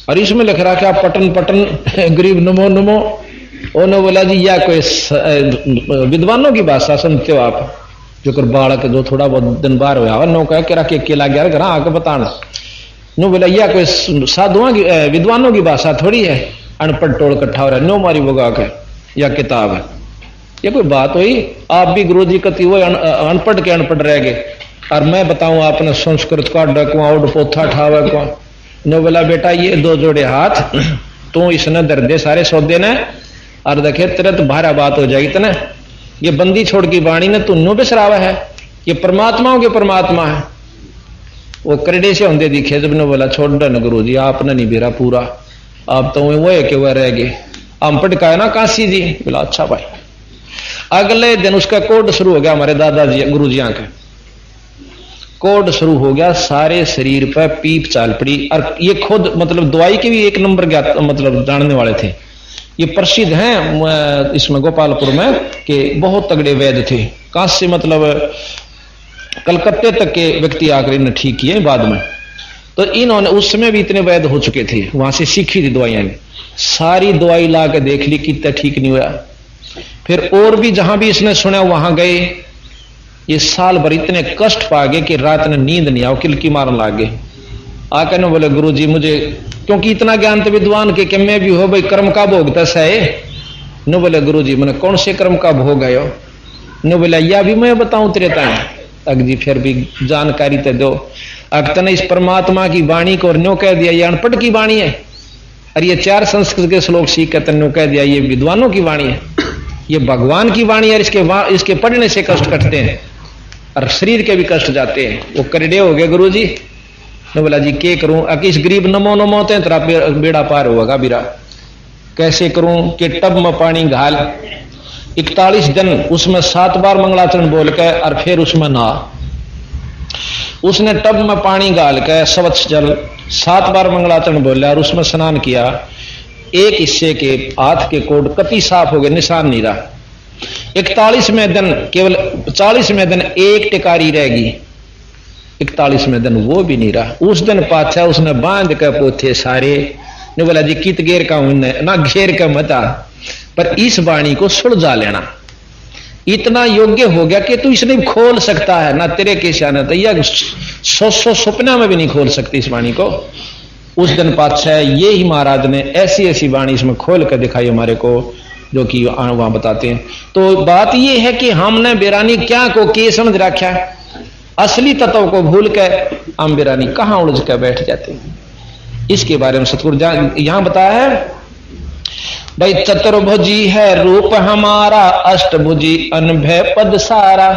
Speaker 1: और इसमें लिख रहा क्या पटन पटन गरीब नमो नमो। उन्होंने बोला जी या कोई विद्वानों की भाषा सुनते हो आप जो कर बालक जो थोड़ा बहुत दिन बार हुआ नो कह के रखे केला गया घर आके बताना नो बोला या कोई साधुओं की विद्वानों की भाषा थोड़ी है अनपढ़ टोल इकट्ठा हो रहा है नो मारी बोगा के या किताब है ये कोई बात हुई। आप भी गुरु जी कति वो अनपढ़ के अनपढ़ रह गए और मैं बताऊं आपने संस्कृत का डकुआ उड पोथा ठावे को नो बोला बेटा ये 2 जोड़े हाथ तू इसने दर्दे सारे सौदे ने और देखे तेरे तो भारा बात हो जाएगी तना ये बंदी छोड़ की वाणी ने तू नो बिसरावा है ये परमात्माओं के परमात्मा है। वो करड़े से होंगे दिखे जब ने बोला छोड़ न गुरु जी आपने नहीं बेरा पूरा आप तो वो है कि वह रह गए हम पटकाए ना काशी जी। बोला अच्छा भाई। अगले दिन उसका कोड शुरू हो गया हमारे दादाजी गुरु जी का कोड शुरू हो गया। सारे शरीर पर पीप चाल पड़ी और ये खुद मतलब दवाई के भी 1 नंबर मतलब जानने वाले थे। ये प्रसिद्ध हैं इसमें गोपालपुर में कि बहुत तगड़े वैद्य थे। काशी मतलब कलकत्ते तक के व्यक्ति आकर इन्हें ठीक किए बाद में। तो इन्होंने उस समय भी इतने वैद्य हो चुके थे वहां से सीखी थी दवाइयां सारी दवाई ला के देख ली कितना ठीक नहीं हुआ। फिर और भी जहां भी इसने सुना वहां गए। ये साल भर इतने कष्ट पा गए कि रात में नींद नहीं आओ किलकी मारने लग गए। आकर ने बोले गुरु जी मुझे क्योंकि इतना ज्ञान तो विद्वान के कि मैं भी हो भाई कर्म का भोग दस है नो बोले गुरु जी मैंने कौन से कर्म का भोग है नो बोला या भी मैं बताऊं तेरे टाइम अग जी फिर भी जानकारी तो दो। अगतने इस परमात्मा की वाणी को नो कह दिया ये अनपढ़ की वाणी है और ये 4 संस्कृत के श्लोक सीख कर नो कह दिया ये विद्वानों की वाणी है ये भगवान की वाणी है। इसके पढ़ने से कष्ट कटते हैं और शरीर के भी कष्ट जाते हैं। वो करड़े हो गए गुरु जी ने बोला जी के करूं इस गरीब नमो नमो ते तेरा बेड़ा पार होगा बीरा कैसे करूं कि टब में पानी घाल 41 दिन उसमें 7 बार मंगलाचरण बोल के और फिर उसमें नहा। उसने टब में पानी गाल के स्वच्छ जल 7 बार मंगलाचरण बोला और उसमें स्नान किया। एक हिस्से के हाथ के कोड कति साफ हो गए निशान नहीं रहा। 41वें दिन केवल 40वें दिन एक टिकारी रहेगी 41वें दिन वो भी नहीं रहा। उस दिन पाछा उसने बांध के पोथे सारे ने बोला जी कित घेर का ना घेर का मता पर इस वाणी को सुलझा लेना इतना योग्य हो गया कि तू इसने खोल सकता है ना तेरे के शान तैयार 100 सपना में भी नहीं खोल सकती इस वाणी को। उस दिन पातशाह ये ही महाराज ने ऐसी ऐसी वाणी इसमें खोल कर दिखाई हमारे को जो कि वहां बताते हैं। तो बात ये है कि हमने बेरानी क्या को के समझ रखा है असली तत्व को भूल के हम बेरानी कहां उलझ कर बैठ जाते हैं। इसके बारे में सतगुरु यहां बताया है भाई चतुर्भुजी है रूप हमारा अष्टभुजी अनभय पद सारा।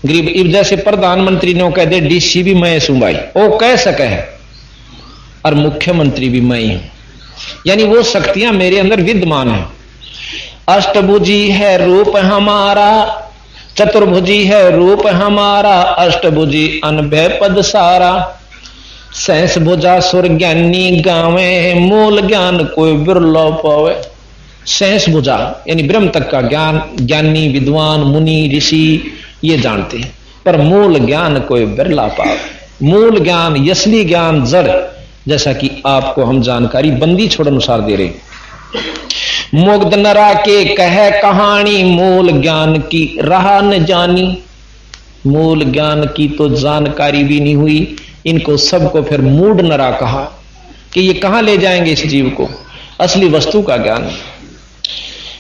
Speaker 1: गरीब जैसे प्रधानमंत्री ने कह दे डीसी भी मैं हूं भाई वो कह सके है और मुख्यमंत्री भी मैं हूं यानी वो शक्तियां मेरे अंदर विद्यमान है। अष्टभुजी है रूप हमारा, चतुर्भुजी है रूप हमारा, अष्टभुजी अनभय पद सारा। सहस भुजा सुर ज्ञानी गावे, मूल ज्ञान कोई बिरलो पावे। सहस भुजा यानी ब्रह्म तक का ज्ञान ज्ञानी विद्वान मुनि ऋषि ये जानते हैं, पर मूल ज्ञान कोई बिरला पावे। मूल ज्ञान असली ज्ञान जड़, जैसा कि आपको हम जानकारी बंदी छोड़ अनुसार दे रहे। मुग्ध नरा के कहे कहानी, मूल ज्ञान की राह न जानी। मूल ज्ञान की तो जानकारी भी नहीं हुई, इनको सबको फिर मूढ़ नरा कहा कि ये कहां ले जाएंगे इस जीव को, असली वस्तु का ज्ञान।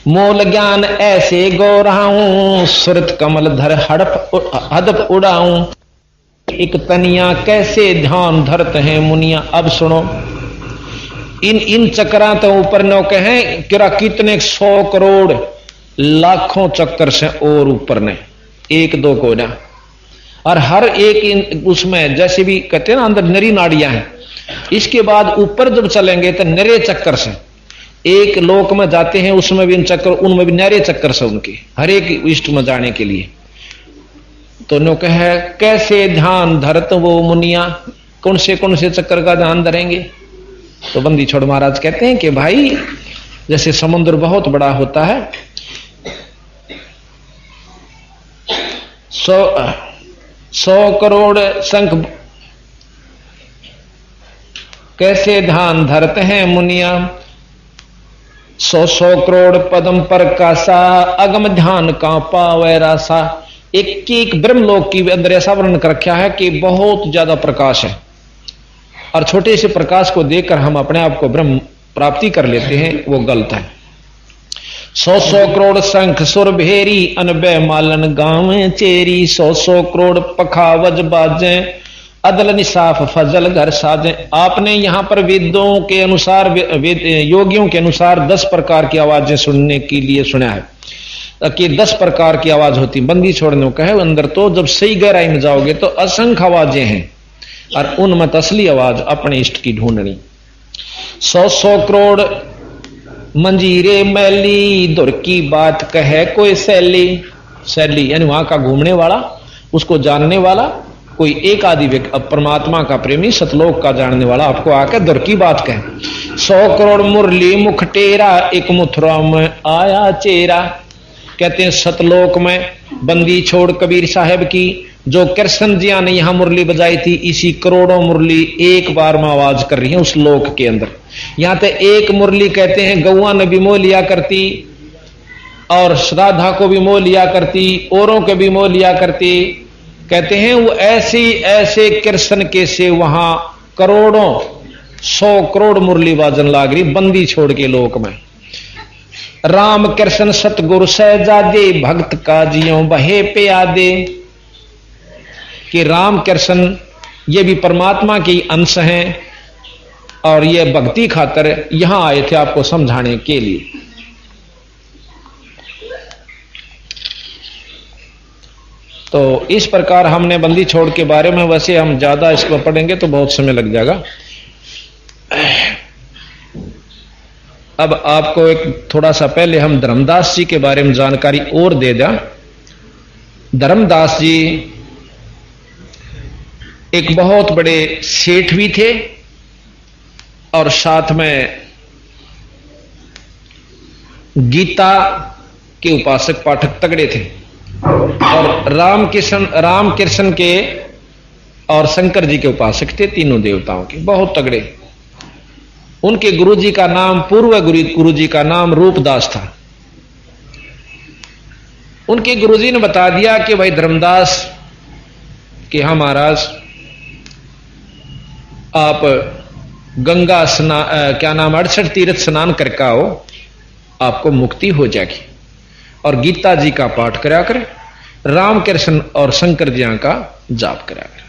Speaker 1: मूल ज्ञान ऐसे गो रहा हूं, सुरत कमल धर हदप उड़ाऊं। एक तनिया कैसे ध्यान धरते हैं मुनिया। अब सुनो, इन चक्रा तो ऊपर नौके हैं किरा कितने 100 करोड़ लाखों चक्कर से और ऊपर ने, एक दो को ना। और हर एक उसमें जैसे भी कहते हैं ना अंदर नरी नाड़ियां हैं, इसके बाद ऊपर जब चलेंगे तो नरे चक्कर से एक लोक में जाते हैं, उसमें भी इन चक्कर, उनमें भी नरे चक्कर से उनके हर एक इष्ट में जाने के लिए। तो नो कहे कैसे ध्यान धरत वो मुनिया, कौन से चक्कर का ध्यान धरेंगे। तो बंदी छोड़ महाराज कहते हैं कि भाई जैसे समुद्र बहुत बड़ा होता है, 100 करोड़ शंख कैसे ध्यान धरते हैं मुनिया। 100 करोड़ पदम पर कासा, अगम ध्यान का पावे रासा। एक एक ब्रह्मलोक की अंदर ऐसा वर्णन कर रखा है कि बहुत ज्यादा प्रकाश है, और छोटे से प्रकाश को देखकर हम अपने आप को ब्रह्म प्राप्ति कर लेते हैं, वो गलत है। 100 करोड़ शंख सुर भेरी, अनबे मालन गांव चेरी। 100 करोड़ पखावज बाजे, अदल निसाफ फजल घर साजे। आपने यहां पर वेदों के अनुसार, योगियों के अनुसार 10 प्रकार की आवाजें सुनने के लिए सुना है कि 10 प्रकार की आवाज होती। बंदी छोड़ने को है अंदर, तो जब सही गहराई में जाओगे तो असंख्य आवाजें हैं, और उनमें असली आवाज अपने इष्ट की ढूंढनी। 100 करोड़ मंजीरे मैली, दुर की बात कहे कोई सैली। सैली यानी वहां का घूमने वाला, उसको जानने वाला कोई एक आदि व्यक्ति, परमात्मा का प्रेमी सतलोक का जानने वाला आपको आकर दुर की बात कहे। 100 करोड़ मुरली मुख टेरा, एक मथुरा में आया चेरा। कहते हैं सतलोक में बंदी छोड़ कबीर साहब की जो कृष्ण जिया ने यहां मुरली बजाई थी, इसी करोड़ों मुरली एक बार में आवाज कर रही है उस लोक के अंदर। यहां तो एक मुरली कहते हैं गौआ ने भी मोह लिया करती, और श्राद्धा को भी मोह लिया करती, औरों के भी मोह लिया करती। कहते हैं वो ऐसे कृष्ण के से वहां करोड़ों 100 करोड़ मुरली बाजन लाग रही बंदी छोड़ के लोक में। राम कृष्ण सतगुरु सहजादे, भक्त का जियो बहे पे आदे। कि राम कृष्ण ये भी परमात्मा की अंश हैं, और ये भक्ति खातर यहां आए थे आपको समझाने के लिए। तो इस प्रकार हमने बंदी छोड़ के बारे में, वैसे हम ज्यादा इसको पढ़ेंगे तो बहुत समय लग जाएगा। अब आपको एक थोड़ा सा पहले हम धर्मदास जी के बारे में जानकारी और दे दें। धर्मदास जी एक बहुत बड़े सेठ भी थे, और साथ में गीता के उपासक पाठक तगड़े थे, और रामकृष्ण के और शंकर जी के उपासक थे, तीनों देवताओं के बहुत तगड़े। उनके गुरुजी का नाम, पूर्व गुरुजी का नाम रूपदास था। उनके गुरुजी ने बता दिया कि भाई धर्मदास कि हाँ महाराज आप गंगा स्नान, क्या नाम, 68 तीर्थ स्नान करके आओ, आपको मुक्ति हो जाएगी। और गीता जी का पाठ करा कर, रामकृष्ण और शंकर जी का जाप करा कर,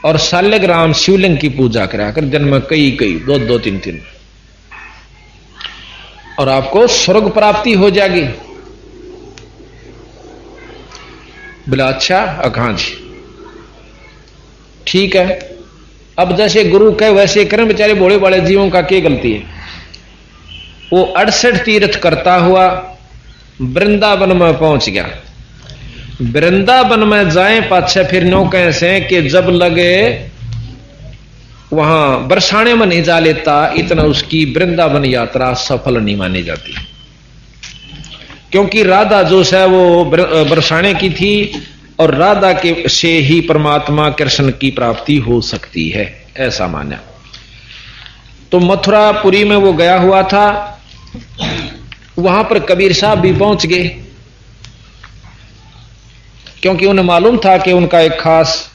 Speaker 1: और शालिग्राम शिवलिंग की पूजा करा कर, दिन में कई 2-3, और आपको स्वर्ग प्राप्ति हो जाएगी। बोला अच्छा अघा जी ठीक है। अब जैसे गुरु कहे वैसे करें, बेचारे भोले भाले जीवों का क्या गलती है। वो 68 तीर्थ करता हुआ वृंदावन में पहुंच गया। वृंदावन में जाए पाछे फिर नो कैसे कि जब लगे वहां बरसाने में नहीं जा लेता, इतना उसकी वृंदावन यात्रा सफल नहीं मानी जाती, क्योंकि राधा जो है वो बरसाने की थी और राधा के से ही परमात्मा कृष्ण की प्राप्ति हो सकती है, ऐसा माना। तो मथुरापुरी में वो गया हुआ था, वहां पर कबीर साहब भी पहुंच गए, क्योंकि उन्हें मालूम था कि उनका एक खास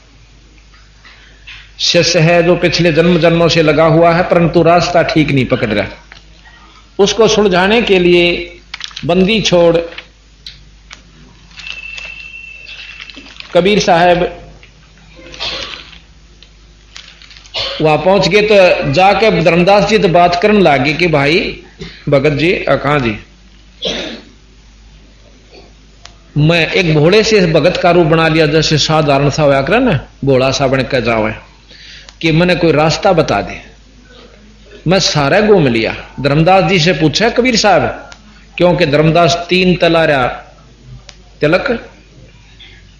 Speaker 1: शिष्य है जो पिछले जन्म जन्मों से लगा हुआ है, परंतु रास्ता ठीक नहीं पकड़ रहा। उसको सुलझाने के लिए बंदी छोड़ कबीर साहब वहां पहुंच गए। तो जाके धर्मदास जी तो बात करने लगे कि भाई भगत जी कहां जी, मैं एक भोले से भगत का रूप बना लिया, जैसे साधारण सा होया करे ना, भोला सा बन के जावे कि मैंने कोई रास्ता बता दे। मैं सारा घूम लिया। धर्मदास जी से पूछा कबीर साहब, क्योंकि धर्मदास 3 तलारा तिलक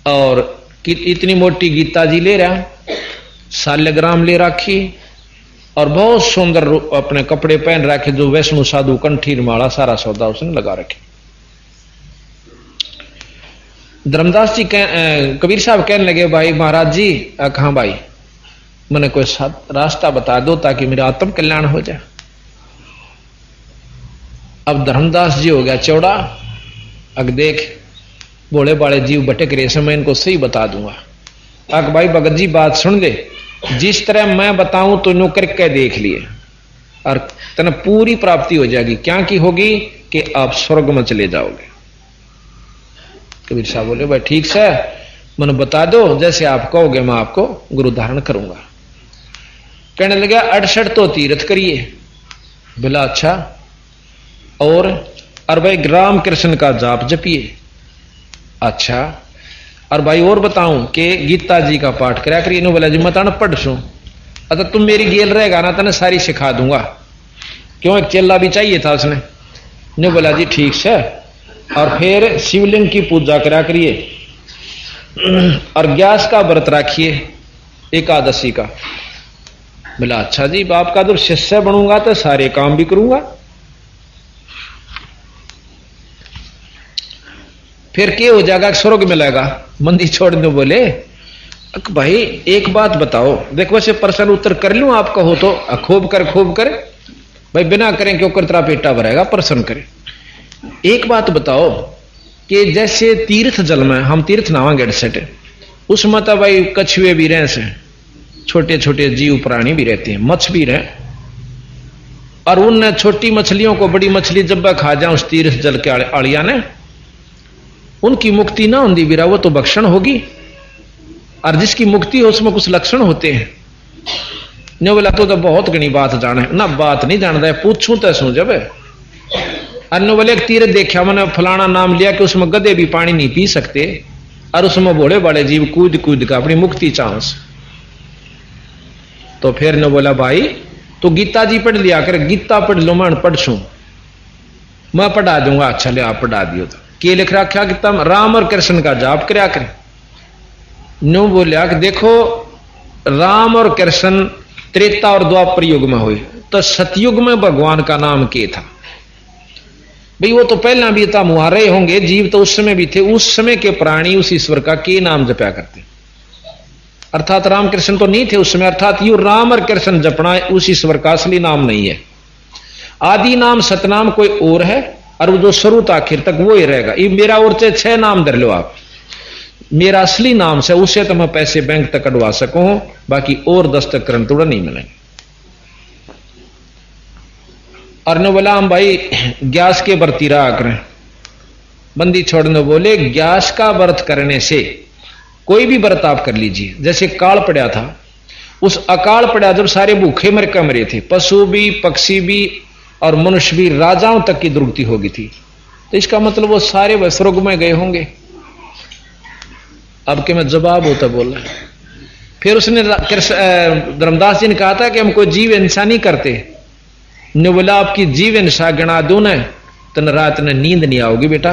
Speaker 1: और इतनी मोटी गीता जी ले रहा, शाल्यग्राम ले रखी और बहुत सुंदर अपने कपड़े पहन रखे, जो वैष्णु साधु कंठी माला सारा सौदा उसने लगा रखे। धर्मदास जी कबीर साहब कहने लगे, भाई महाराज जी कहां भाई, मैंने कोई रास्ता बता दो ताकि मेरा आत्म कल्याण हो जाए। अब धर्मदास जी हो गया चौड़ा, अग देख भोले बाले जीव भटक रहे से मैं इनको सही बता दूंगा। अग भाई भगत जी बात सुन दे, जिस तरह मैं बताऊं तो नो करके देख लिए और तने पूरी प्राप्ति हो जाएगी। क्या की होगी कि आप स्वर्ग में चले जाओगे। कबीर साहब बोले, भाई ठीक से मैंने बता दो, जैसे आप कहोगे मैं आपको गुरु धारण करूंगा। कहने लगा 68 तो तीर्थ करिए। बोला अच्छा, और भाई राम कृष्ण का जाप जपिए। अच्छा, और भाई और बताऊं कि गीता जी का पाठ करा करिए। बोला जी मैं तो पढ़ सू। अच्छा तुम मेरी गेल रहेगा ना, तने सारी सिखा दूंगा। क्यों, एक चेला भी चाहिए था उसने। ने बोला जी ठीक से, और फिर शिवलिंग की पूजा करा करिए और ग्यास का व्रत रखिए एकादशी का। बोला अच्छा जी, बाप का तो शिष्य बनूंगा तो सारे काम भी करूंगा। फिर क्या हो जाएगा, स्वर्ग मिलेगा। मंदिर छोड़ दो। बोले भाई एक बात बताओ, देखो वैसे प्रश्न उत्तर कर लूं आप कहो तो, खूब कर भाई, बिना करें क्यों कर तेरा पेटा भरेगा, प्रश्न करें। एक बात बताओ कि जैसे तीर्थ जल में हम तीर्थ नहावांगे सेट, उसमें तो भाई कछुए भी रहे से, छोटे छोटे जीव प्राणी भी रहते हैं, मछ भी रहे, और उन छोटी मछलियों को बड़ी मछली जब खा जाए उस तीर्थ जल के आड़िया ने, उनकी मुक्ति ना होती बिरा, वो तो भक्षण होगी। और जिसकी मुक्ति हो उसमें कुछ लक्षण होते हैं। ने बोला तो बहुत घनी बात जाने ना, बात नहीं जानता है, पूछूं तो सू जब। अन्य बोले एक तीर्थ देखा मैंने, फलाना नाम लिया कि उसमें गधे भी पानी नहीं पी सकते, और उसमें भोले बड़े जीव कूद कूद का अपनी मुक्ति चांस। तो फिर ने बोला भाई तो गीता जी पढ़ लिया कर, गीता पढ़ लो, मैं पढ़ सू, मैं पढ़ा दूंगा। अच्छा ले आप पढ़ा दियो। तो के लिख रखा कि तुम राम और कृष्ण का जाप करया कर। नो बोलिया कि देखो राम और कृष्ण त्रेता और द्वापर युग में हुए, तो सतयुग में भगवान का नाम के था भाई, वो तो पहला भी था, मुहारे होंगे जीव तो उस समय भी थे, उस समय के प्राणी उस ईश्वर का के नाम जपया करते, अर्थात राम कृष्ण तो नहीं थे उस समय, अर्थात यू राम और कृष्ण जपना उस ईश्वर का असली नाम नहीं है। आदि नाम सतनाम कोई और है, और वो जो शुरू तक आखिर तक वो ही रहेगा। ये मेरा और 6 नाम धर लो आप, मेरा असली नाम से उससे तो मैं पैसे बैंक तक कटवा सकूं, बाकी और 10 तक करन थोड़ा नहीं मिलेंगे। और ने बोला हम भाई ग्यास के व्रत रहा करें। बंदी छोड़ने बोले ग्यास का व्रत करने से कोई भी व्रत आप कर लीजिए। जैसे काल पड़ा था, उस अकाल पड़ा जब सारे भूखे मरे थे, पशु भी पक्षी भी और मनुष्य भी, राजाओं तक की दुर्गति होगी थी, तो इसका मतलब वो सारे स्वर्ग में गए होंगे। अब के मैं जवाब होता बोल रहा। फिर उसने धर्मदास जी ने कहा था कि हम कोई जीव हिंसा नहीं करते। ने बोला आपकी जीव हिंसा गिना दो न तो रात में नींद नहीं आओगी बेटा।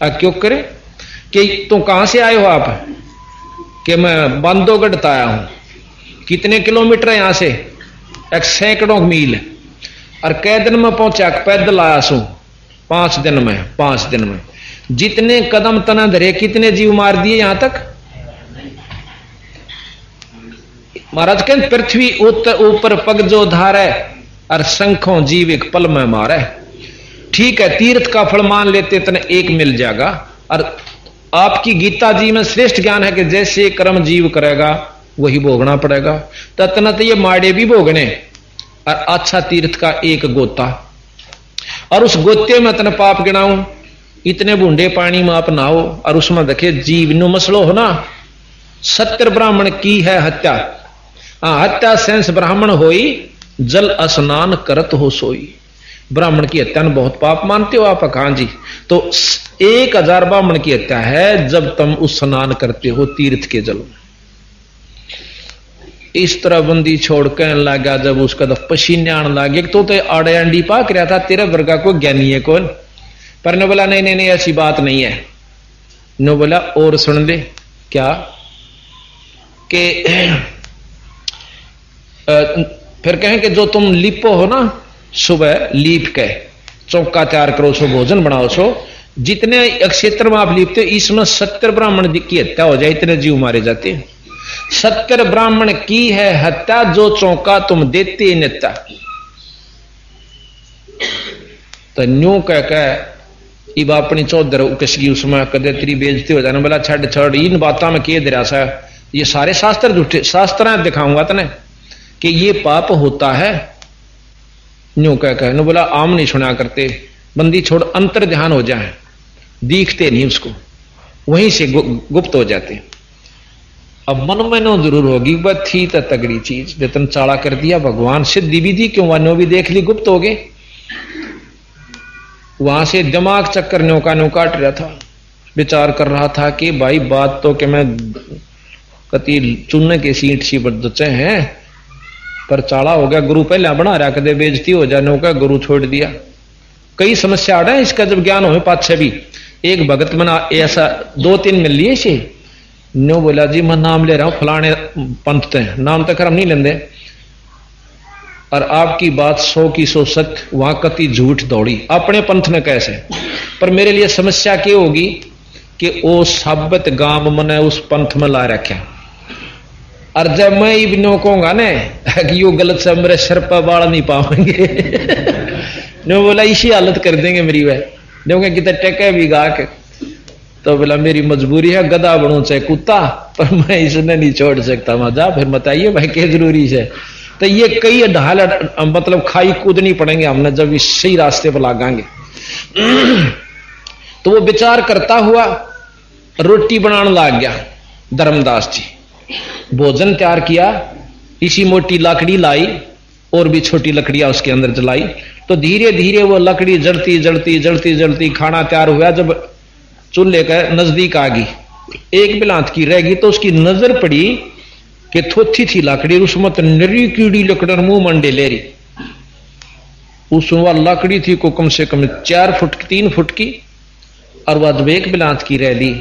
Speaker 1: क्यों करे कि तुम कहां से आए हो आप? कि मैं बांधोगढ़ आया हूं। कितने किलोमीटर है यहां से? एक सैकड़ों मील। और कै दिन में पहुंचा? पैदल आया सू 5 दिन में। 5 दिन में जितने कदम तना धरे, कितने जीव मार दिए यहां तक? महाराज कहते पृथ्वी ऊपर पग जो धारे और शंखों जीव एक पल में मारे। ठीक है, तीर्थ का फल मान लेते तने एक मिल जाएगा। और आपकी गीता जी में श्रेष्ठ ज्ञान है कि जैसे कर्म जीव करेगा वही भोगना पड़ेगा। ततना तो ये माड़े भी भोगने। और अच्छा तीर्थ का एक गोता, और उस गोते में तने पाप गिनाऊं, इतने बूंदे पानी में आप नहाओ और उसमें देखे जीव नु मसलो हो ना। 70 ब्राह्मण की है हत्या। हत्या सेंस ब्राह्मण होई, जल स्नान करत हो सोई। ब्राह्मण की हत्या में बहुत पाप मानते हो आप? हाँ जी। तो 1000 ब्राह्मण की हत्या है जब तुम उस स्नान करते हो तीर्थ के जल में। इस तरह बंदी छोड़ कहने लगा, जब उसका तो पसीने आने लगे। तो आड़े अंडी पाक रहा था, तेरा वर्गा को ज्ञानी है कौन? पर ने बोला नहीं नहीं नहीं, ऐसी बात नहीं है। नो बोला और सुन ले। क्या? कि फिर कहें कि जो तुम लिपो हो ना, सुबह लीप के चौका तैयार करो सो, भोजन बनाओ सो, जितने क्षेत्र में आप लिपते हो इसमें 70 ब्राह्मण की हत्या हो जाए, इतने जीव मारे जाते हैं। 70 ब्राह्मण की है हत्या, जो चौका तुम देते नेता। तो न्यू कह इब अपनी चौधर कसगी उसमें कदे तेरी बेइज्जती हो जाने। बोला छड़ छड़, इन बातों में के दरासा, ये सारे शास्त्र झूठे। शास्त्र दिखाऊंगा तने कि ये पाप होता है। न्यू कह नो बोला आम नहीं सुना करते। बंदी छोड़, अंतर ध्यान हो जाए, दिखते नहीं उसको, वहीं से गुप्त हो जाते। अब मन में नो जरूर होगी, बस थी तो तगड़ी चीज वेतन चाड़ा कर दिया भगवान। सिद्धि भी दी क्यों? वह भी देख ली, गुप्त हो गए। वहां से दिमाग चक्कर न्यू काट रहा था, विचार कर रहा था कि भाई बात तो कि मैं कति चुनने के सीट सी बच्चे हैं, पर चाड़ा हो गया। गुरु पहले बना रहा, कदे बेइज्जती हो जाने का गुरु छोड़ दिया। कई समस्या आ रहा है इसका, जब ज्ञान हो पाछे भी। एक भगत मना ऐसा 2-3 मिल लिए से। नो बोला जी मैं नाम ले रहा हूं फलाने पंथ ते, नाम तक हम नहीं लेंदे, और आपकी बात 100 की 100 सत्य, वहां कति झूठ दौड़ी अपने पंथ में कैसे। पर मेरे लिए समस्या क्या होगी कि वो साबित गांव मने उस पंथ में ला रखे। और जब मैं इब्नो कहूंगा ना कि यो गलत से मेरे सर पर बाल नहीं पाएंगे नो बोला इसी हालत कर देंगे मेरी। वह जो कितने टके भी गा के, तो बोला मेरी मजबूरी है, गधा बनूं चाहे कुत्ता, पर मैं इसने नहीं छोड़ सकता। मजा फिर बताइए भाई क्या जरूरी है। तो ये कई ढाल मतलब खाई कूदनी पड़ेंगे हमने जब इस सही रास्ते पर लगाएंगे। तो वो विचार करता हुआ रोटी बनाने लग गया। धर्मदास जी भोजन तैयार किया, इसी मोटी लकड़ी लाई और भी छोटी लकड़ियां उसके अंदर जलाई। तो धीरे धीरे वो लकड़ी जलती जलती जलती जलती खाना तैयार हुआ। जब चूल्हे के नजदीक आ गई, एक बिलांत की रहेगी, तो उसकी नजर पड़ी कि थोथी थी लकड़ी, उसमें तो नरी कीड़ी लकड़ मुंह मंडे ले रही। उसमें लकड़ी थी को कम से कम 4 फुट 3 फुट की, और वह जब एक बिलांत की रह ली,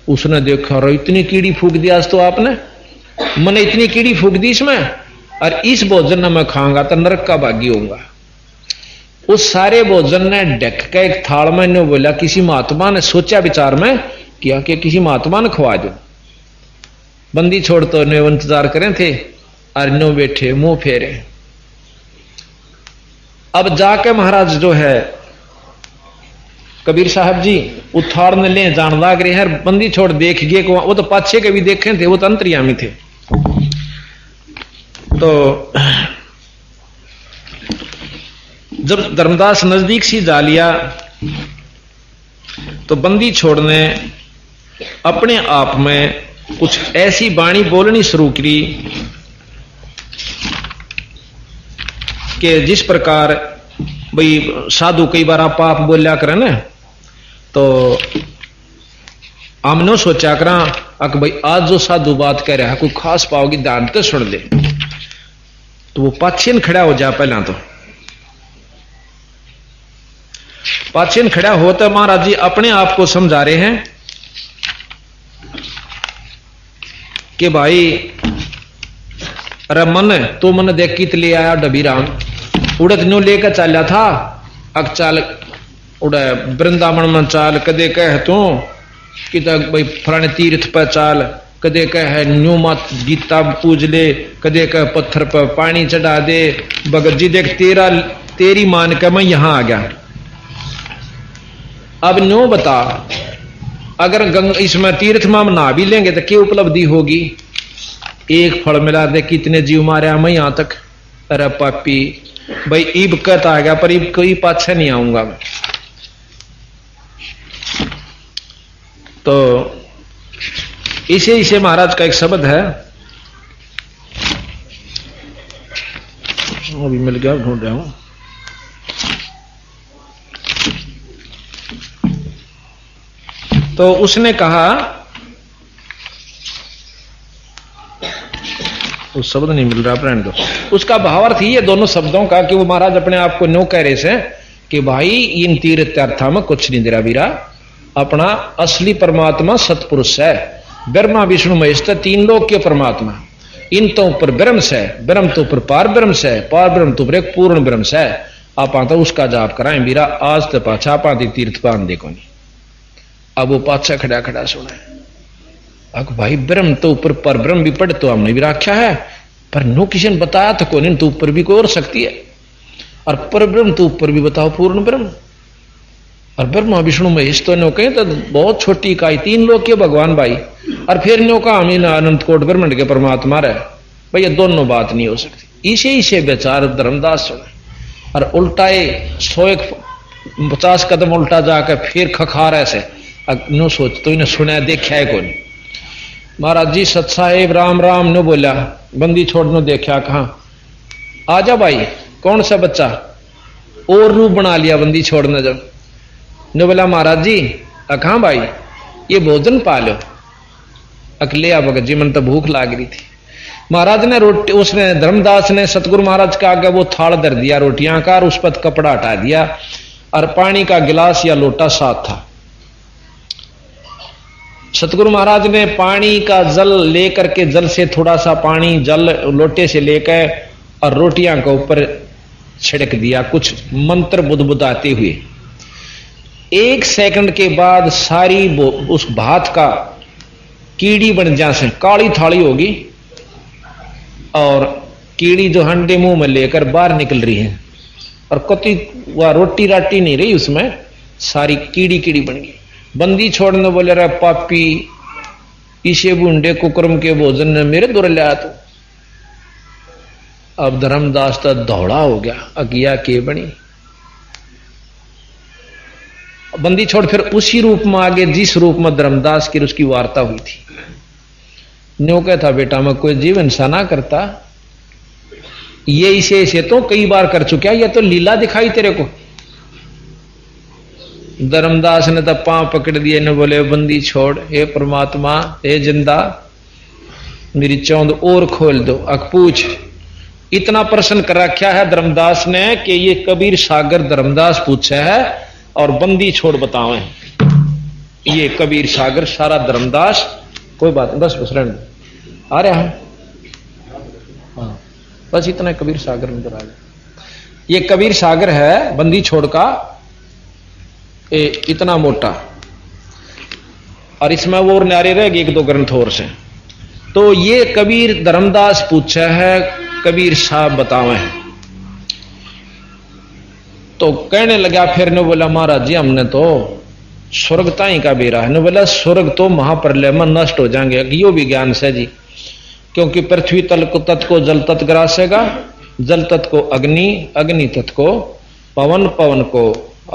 Speaker 1: उसने देखा रो इतनी कीड़ी फूक दी आज तो आपने, मैंने इतनी कीड़ी फूक दी इसमें, और इस भोजन में मैं खाऊंगा तो नरक का भागी होऊंगा। उस सारे भोजन ने ढक के एक थाल में ने बोला, किसी महात्मा ने सोचा विचार में किया कि किसी महात्मा ने खवा दो। बंदी छोड़ तो ने इंतजार करें थे, और नो बैठे मुंह फेरे। अब जाके महाराज जो है कबीर साहब जी उठाड़ने ले जान लाग रहे हैं। बंदी छोड़ देख गए, वो तो पाछे के भी देखे थे, वो तो अंतर्यामी थे। तो जब धर्मदास नजदीक सी जा लिया, तो बंदी छोड़ने अपने आप में कुछ ऐसी वाणी बोलनी शुरू की कि जिस प्रकार भाई साधु कई बार आप बोलिया करें ना, तो हमने सोचा करा कि भाई आज जो साधु बात कह रहा है कोई खास पाओगी, ध्यान तो सुन ले। तो वो पाछे खड़ा हो जा, पहला तो पाचन खड़ा होता महाराज जी अपने आप को समझा रहे हैं कि भाई अरे मन तो मन देख कित ले आया डबीराम उड़द न्यू लेकर चाला था अक चाल उड़ा वृंदावन में चाल कदे कह तू कि भाई फलाने तीर्थ पर चाल कदे कह न्यू मत गीता पूज ले कदे कह पत्थर पर पानी चढ़ा दे भगत जी देख तेरी मान के मैं यहां आ गया। अब न्यू बता अगर इसमें तीर्थ में हम नहा भी लेंगे तो क्या उपलब्धि होगी? एक फल मिला दे कितने जीव मारे मैं यहां तक। अरे पापी भाई ईब कत आ गया पर ईब कोई पाछे नहीं आऊंगा मैं। तो इसे महाराज का एक शब्द है अभी मिल गया ढूंढ रहा हूं। तो उसने कहा उस शब्द नहीं मिल रहा फ्रेंड को। उसका भावार्थ ही है दोनों शब्दों का कि वो महाराज अपने आप को न्यू कह रहे से कि भाई इन तीर्थ अर्थां में कुछ नहीं दे रहा वीरा। अपना असली परमात्मा सतपुरुष है। ब्रह्मा विष्णु महेश तीन लोक के परमात्मा। इन तो ऊपर ब्रह्म से ब्रह्म तो ऊपर पार ब्रह्म से पार ब्रह्म तो ऊपर एक पूर्ण ब्रह्म से आप तो उसका जाप कराएं वीरा। आज तो पाछा आप तीर्थ पान देखो नहीं। अब वो पाछा खड़ा खड़ा सुना अक भाई ब्रह्म तो ऊपर पर ब्रह्म भी पढ़ तो हमने भी रखा है पर नो किसी ने बताया तो कौन तो ऊपर भी कोई और शक्ति है और पर ब्रह्म तो ऊपर भी बताओ पूर्ण ब्रह्म। और ब्रह्मा विष्णु महेश तो नो कहीं तो बहुत छोटी इकाई तीन लोग के भगवान भाई। और फिर नो का हम अनंत कोट ब्रह्मांड के परमात्मा रहे भाई। ये दोनों बात नहीं हो सकती। इसे बेचार धर्मदास सुना और उल्टाए 150 कदम उल्टा जाकर फिर खखार ऐसे नो सोच तो इन्हें सुना देखा है कौन। महाराज जी सत साहेब राम राम नो बोला बंदी छोड़नो देखा कहा आजा भाई कौन सा बच्चा और रूप बना लिया बंदी छोड़ने जब नो बोला महाराज जी कहा भाई ये भोजन पा लो। अकले आ भगत जी मन तो भूख लाग रही थी। महाराज ने रोटी उसने धर्मदास ने सतगुरु महाराज का आगे वो थाल धर दिया रोटियां का और उस पर कपड़ा हटा दिया और पानी का गिलास या लोटा साथ था। सतगुरु महाराज ने पानी का जल लेकर के जल से थोड़ा सा पानी जल लोटे से लेकर और रोटियां के ऊपर छिड़क दिया कुछ मंत्र बुदबुदाते हुए। 1 सेकंड के बाद सारी उस भात का कीड़ी बन जा से काली थाली होगी और कीड़ी जो हंडे मुंह में लेकर बाहर निकल रही है और कति वह रोटी राटी नहीं रही उसमें सारी कीड़ी कीड़ी बन गई। बंदी छोड़ने बोले रहा पापी इसे बूंडे कुकरम के भोजन ने मेरे दूर लिया। तो अब धर्मदास तो दौड़ा हो गया अगिया के बनी। बंदी छोड़ फिर उसी रूप में आगे जिस रूप में धर्मदास की उसकी वार्ता हुई थी। न्यो कहता बेटा मैं कोई जीवन सा ना करता ये इसे तो कई बार कर चुका ये तो लीला दिखाई तेरे को। धर्मदास ने तो पांव पकड़ दिए ने बोले बंदी छोड़ हे परमात्मा हे जिंदा मेरी चौंद और खोल दो। अक पूछ इतना प्रश्न कर रखा है धर्मदास ने कि ये कबीर सागर धर्मदास पूछा है और बंदी छोड़ बतावे ये कबीर सागर सारा धर्मदास कोई बात नहीं बस रहने आ रहा है हाँ बस इतना कबीर सागर नजर आ गया। ये कबीर सागर है बंदी छोड़ का इतना मोटा और इसमें वो नारे रह गए 1-2 ग्रंथ और से। तो ये कबीर धर्मदास पूछा है कबीर साहब बतावे। तो कहने लगा फिर ने बोला महाराज जी हमने तो स्वर्ग ताई का बेरा है। ने बोला स्वर्ग तो महाप्रलय में नष्ट हो जाएंगे यो भी ज्ञान से जी क्योंकि पृथ्वी तल को तत्व को जल तत्व ग्रासेगा जल तत्व को अग्नि अग्नि तत्व को पवन पवन को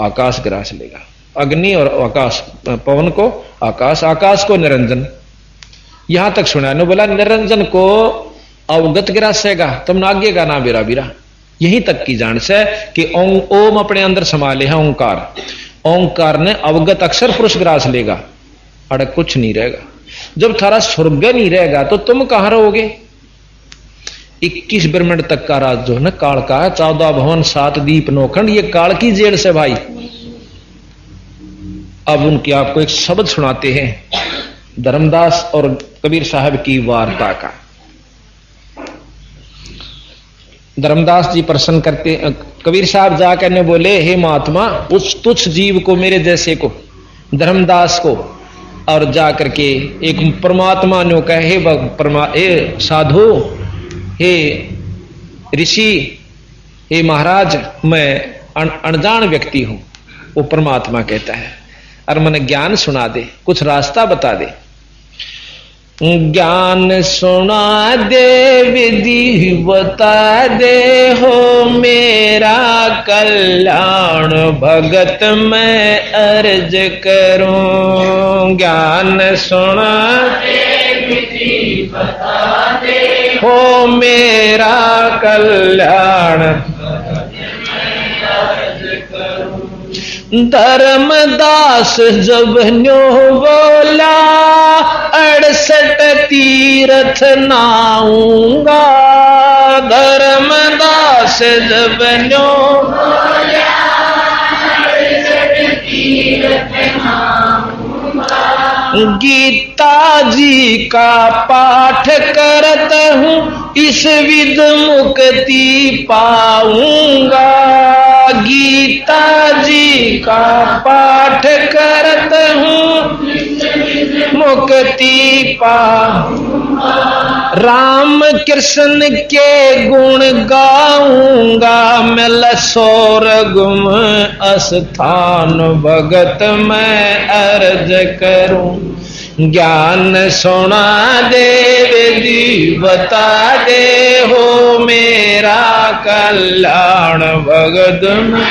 Speaker 1: आकाश ग्रास लेगा। अग्नि और आकाश पवन को आकाश आकाश को निरंजन। यहां तक सुना ने बोला निरंजन को अवगत ग्रासेगा तुमने आगे का ना बेरा बीरा। यहीं तक की जान से कि ओम अपने अंदर संभाले है ओंकार। ओंकार ने अवगत अक्षर पुरुष ग्रास लेगा अड़क कुछ नहीं रहेगा। जब थारा स्वर्ग नहीं रहेगा तो तुम कहां रहोगे। 21 ब्रह्मांड तक का राज जो है ना काल का है 14 भवन 7 दीप नौखंड ये काल की जेल से भाई अब उनकी आपको एक शब्द सुनाते हैं धर्मदास और कबीर साहब की वार्ता का। धर्मदास जी प्रश्न करते, कबीर साहब जाकर ने बोले, हे महात्मा, उस तुच्छ जीव को, मेरे जैसे को, धर्मदास को, और जाकर के एक परमात्मा ने कहे, हे साधु, हे ऋषि, हे महाराज, मैं अनजान व्यक्ति हूं। वो परमात्मा कहता है, और मैंने ज्ञान सुना दे, कुछ रास्ता बता दे। ज्ञान सुना दे, विधि बता दे, हो मेरा कल्याण भगत मैं अर्ज करूं। ज्ञान सुना दे, विधि बता दे, हो मेरा कल्याण धर्मदास जब न्यो बोला, 68 तीर्थ नाऊंगा। धर्मदास जब न्यो बोला, 68 तीर्थ नाऊंगा। गीता जी का पाठ करत हूँ, इस विध मुक्ति पाऊंगा। गीता जी का पाठ करत हूँ, मुक्ति पाऊंगा। राम कृष्ण के गुण गाऊंगा, मैं स्वर्गम स्थान भगत मैं अर्ज करूं। ज्ञान सुना दे, विधि बता दे, हो मेरा कल्याण भगत मैं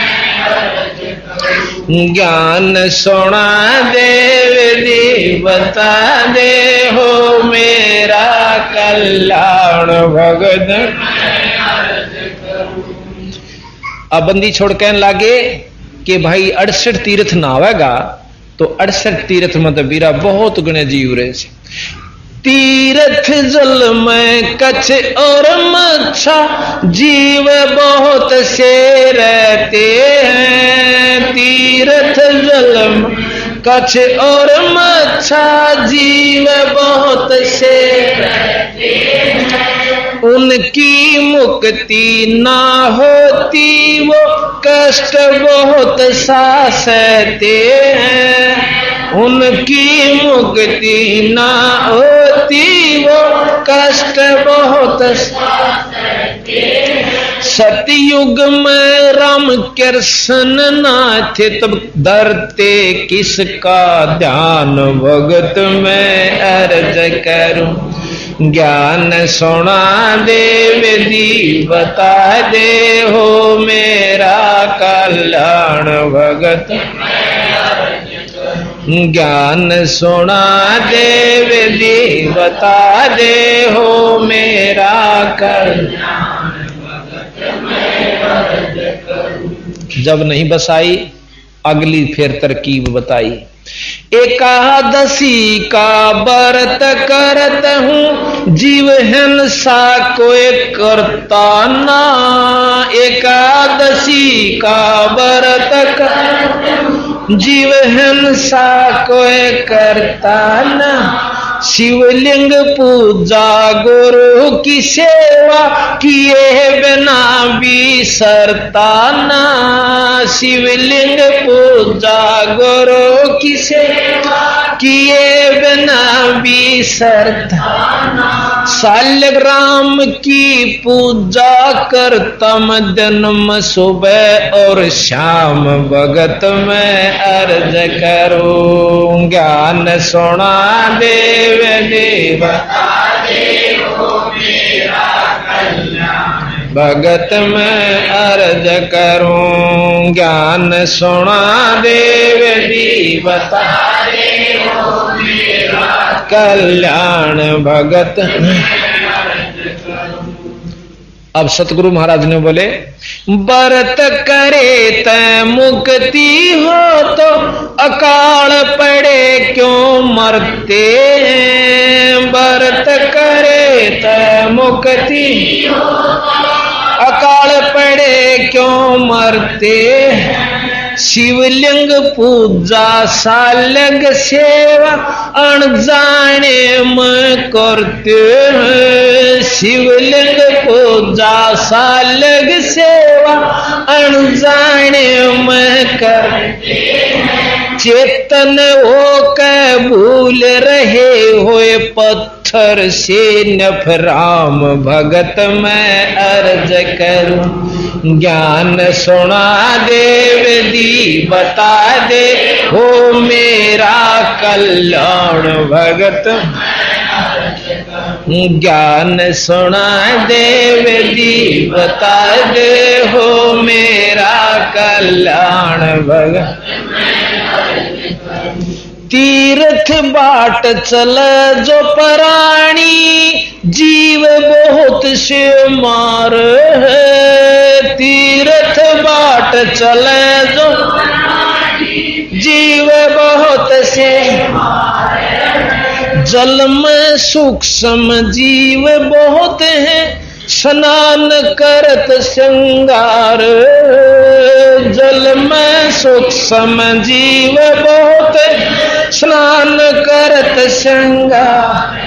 Speaker 1: अर्ज करूं। ज्ञान सुना दे, विधि बता दे, हो मेरा कल्याण भगत मैं अर्ज करूं। अब बंदी छोड़ कहने लागे कि भाई 68 तीर्थ नावेगा तो 68 तीर्थ मतलब वीरा बहुत गणे जीव रहे से। तीर्थ जल में कच्छ और मच्छा जीव बहुत से रहते हैं। तीर्थ जल में कच्छ और मच्छा जीव बहुत से रहते हैं। उनकी मुक्ति ना होती, वो कष्ट बहुत सा सहते हैं। उनकी मुक्ति ना होती, वो कष्ट बहुत सा सहते हैं। सतयुग में राम कृष्ण ना थे, तब डरते किसका ध्यान भगत मैं अर्ज करूं। ज्ञान सुना दे, विधि बता दे, हो मेरा कल्याण भगत मैं अर्ज करूं। ज्ञान सुना दे, विधि बता दे, हो मेरा कल्याण भगत मैं अर्ज करूं। जब नहीं बसाई, अगली फिर तरकीब बताई। एकादशी का व्रत करत हूँ, जीव हिंसा कोई करता ना। एकादशी का व्रत करत हूँ, जीव हिंसा कोई करता ना। शिवलिंग पूजा गुरु की सेवा किए बिना बिसरता ना। शिवलिंग पूजा गुरु की सेवा किए बिना बिसरता ना। शालिग्राम की पूजा करतम जन्म सुबह और शाम भगत मैं अर्ज करूं। ज्ञान सुना दे, विधि बता दे, हो मेरा कल्याण भगत मैं अर्ज करूं। ज्ञान सुना दे, विधि बता दे, हो मेरा कल्याण भगत मैं अर्ज करूं। अब सतगुरु महाराज ने बोले, व्रत करे तै मुक्ति हो, तो अकाल पड़े क्यों मरते हैं। व्रत करे तै मुक्ति हो, अकाल पड़े क्यों मरते हैं। शिवलिंग पूजा सालग सेवा अनजाने में करते हैं। शिवलिंग पूजा सालग सेवा अनजाने में करते हैं। चेतन हो के भूल रहे होए पत्थर से नफराम भगत मैं अर्ज करूं। ज्ञान सुना देव दी बता दे हो मेरा कल्याण भगत। ज्ञान सुना देव दी बता दे हो मेरा कल्याण भगत। तीर्थ बाट चल जो प्राणी जीव बहुत से मार है। तीर्थ बाट चल जो जीव बहुत से जल में सूक्ष्म जीव बहुत है स्नान करत श्रृंगार। जल में सूक्ष्म जीव बहुत स्नान करत श्रृंगार।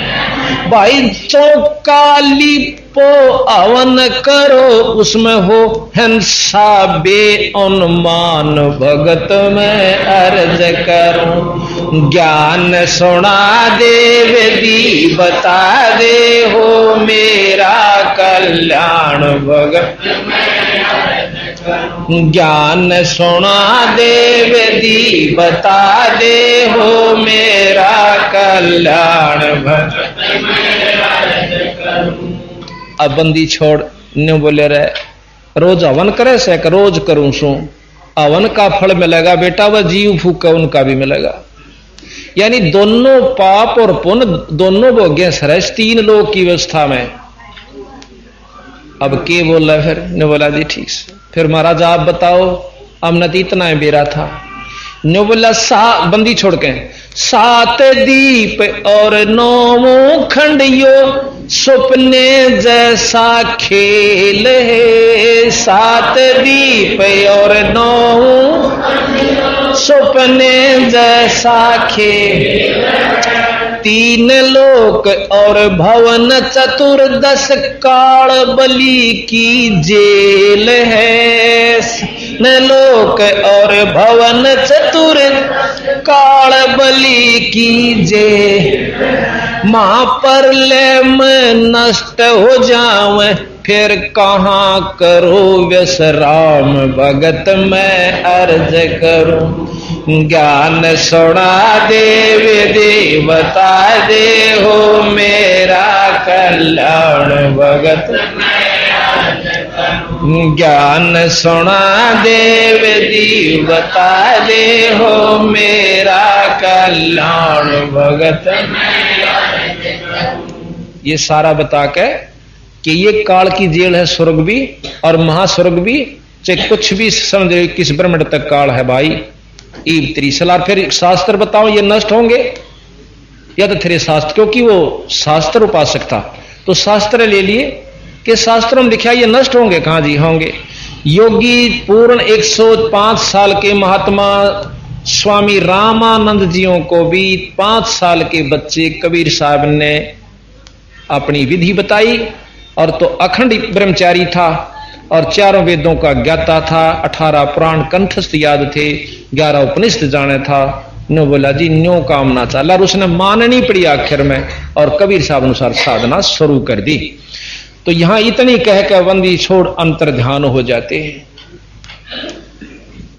Speaker 1: भाई चौकाली पो अवन करो उसमें हो हिंसा बे अनुमान भगत में अर्ज करूं। ज्ञान सुना देव दी बता दे हो मेरा कल्याण भगत। ज्ञान सुना देव दी बता दे हो मेरा कल्याण भगत। अब बंदी छोड़ न्यू बोले रहे रोज हवन करे से रोज करूं सू हवन का फल मिलेगा बेटा, वह जीव फूका उनका भी मिलेगा। यानी दोनों पाप और पुण्य दोनों भोग्य सरस तीन लोग की व्यवस्था में। अब के बोला फिर ने बोला जी ठीक से। फिर महाराज आप बताओ अमनत इतना है बेरा था। ने बोला बंदी छोड़ के 7 दीप और 9 खंडियो सपने जैसा खेल है। 7 दीप और 9 सपने जैसा खेल। 3 लोक और भवन 14 काल बलि की जेल है। न लोक और भवन 14 काल बलि की जेल। महाप्रलय में नष्ट हो जावे फिर कहाँ करो विश्राम भगत मैं अर्ज करूं। ज्ञान सुना देव दे बता दे हो मेरा कल्याण भगत। ज्ञान सुना देव दी बता दे हो मेरा कल्याण भगत। ये सारा बता के कि ये काल की जेल है स्वर्ग भी और महास्वर्ग भी, चाहे कुछ भी समझ किस ब्रह्मांड तक काल है भाई। ईब त्रिशला फिर शास्त्र बताओ ये नष्ट होंगे या तो तेरे शास्त्र, क्योंकि वो शास्त्र उपासक था तो शास्त्र ले लिए कि शास्त्रों में लिखा ये नष्ट होंगे। कहां जी होंगे। योगी पूर्ण 105 साल के महात्मा स्वामी रामानंद जियों को भी 5 साल के बच्चे कबीर साहब ने अपनी विधि बताई। और तो अखंड ब्रह्मचारी था और 4 वेदों का ज्ञाता था, 18 पुराण कंठस्थ याद थे, 11 उपनिषद जाने था। नो बोला जी न्यो कामना चाला, उसने माननी पड़ी आखिर में और कबीर साहब अनुसार साधना शुरू कर दी। तो यहां इतनी कह के बंदी छोड़ अंतर ध्यान हो जाते हैं।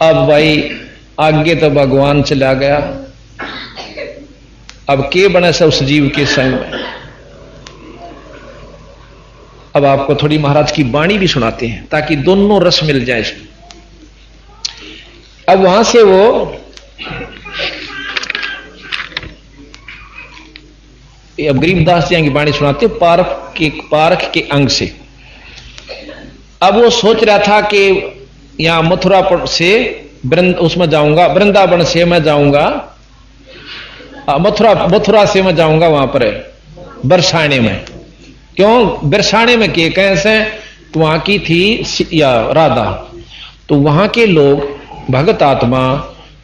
Speaker 1: अब भाई आगे तो भगवान चला गया, अब के बने से उस जीव के संग में। अब आपको थोड़ी महाराज की वाणी भी सुनाते हैं ताकि दोनों रस मिल जाए इसमें। अब वहां से वो अब गरीबदास जी की वाणी सुनाते पारख के अंग से। अब वो सोच रहा था कि यहां मथुरा से उसमें जाऊंगा, वृंदावन से मैं जाऊंगा, मथुरा से मैं जाऊंगा वहां पर बरसाने में। क्यों बरसाने में के कैसे वहां की थी या राधा, तो वहां के लोग भगत आत्मा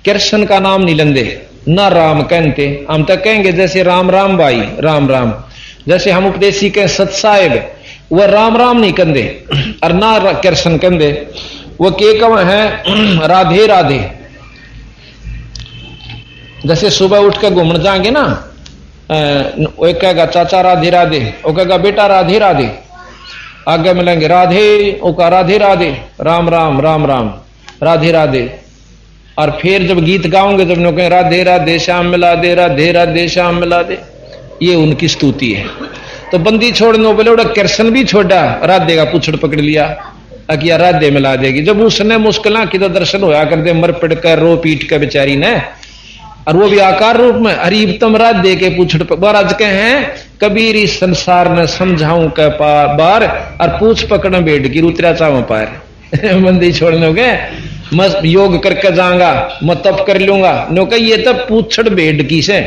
Speaker 1: कृष्ण का नाम नहीं लेंदे, ना राम कहते। हम तो कहेंगे जैसे राम राम भाई, राम राम। जैसे हम उपदेशी के सत साहेब, वह राम राम नहीं कहते और ना कृष्ण कहते, वो के कम है राधे राधे। जैसे सुबह उठ के घूमने जाएंगे ना, वो कहेगा चाचा राधे राधे, वो कहेगा बेटा राधे राधे। आगे मिलेंगे राधे, वो का राधे राधे, राम राम राम राम, राधे राधे। और फिर जब गीत गाओगे जब लोग कहें राधे राधे श्याम मिला दे, राधे राधे श्याम मिला दे, ये उनकी स्तुति है। तो बंदी छोड़ने बोले उड़ा कृष्ण भी छोड़ा, राधे का पुछड़ पकड़ लिया, अकिया राधे मिला देगी। जब उसने मुश्किल की तो दर्शन होया कर दे, मर पिट कर रो पीट कर बेचारी ने, और वो भी आकार रूप में अरीब तम राधे के पूछड़ महाराज के हैं कबीर इस संसार ने समझाऊं के बार, और पूछ पकड़ बैठ की रुतरा चाव पार। बंदी छोड़ने गए मस्त योग करके जाऊंगा, मैं तप कर लूंगा, नो कह ये तब पूछड़ बैठ की से,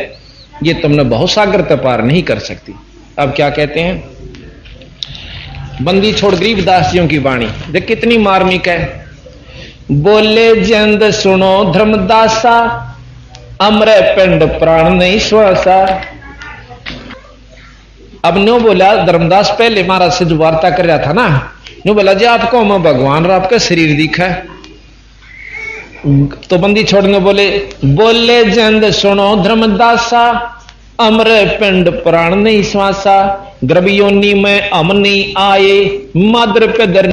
Speaker 1: ये तुमने बहुत सागर तपार नहीं कर सकती। अब क्या कहते हैं, बंदी छोड़ गरीबदास जियों की वाणी देख कितनी मार्मिक है। बोले जंद सुनो धर्मदासा, अमरे पिंड प्राण नहीं श्वासा। अब न्यू बोला धर्मदास, पहले महाराज से जो वार्ता कर रहा था ना, न्यू बोला जी आपको मैं भगवान और आपका शरीर दिखा है। तो बंदी छोड़ने बोले, बोले जंद सुनो धर्मदासा, अमरे पिंड प्राण नहीं श्वासा। गर्भ योनि में हम नहीं आए, माद्र पे दर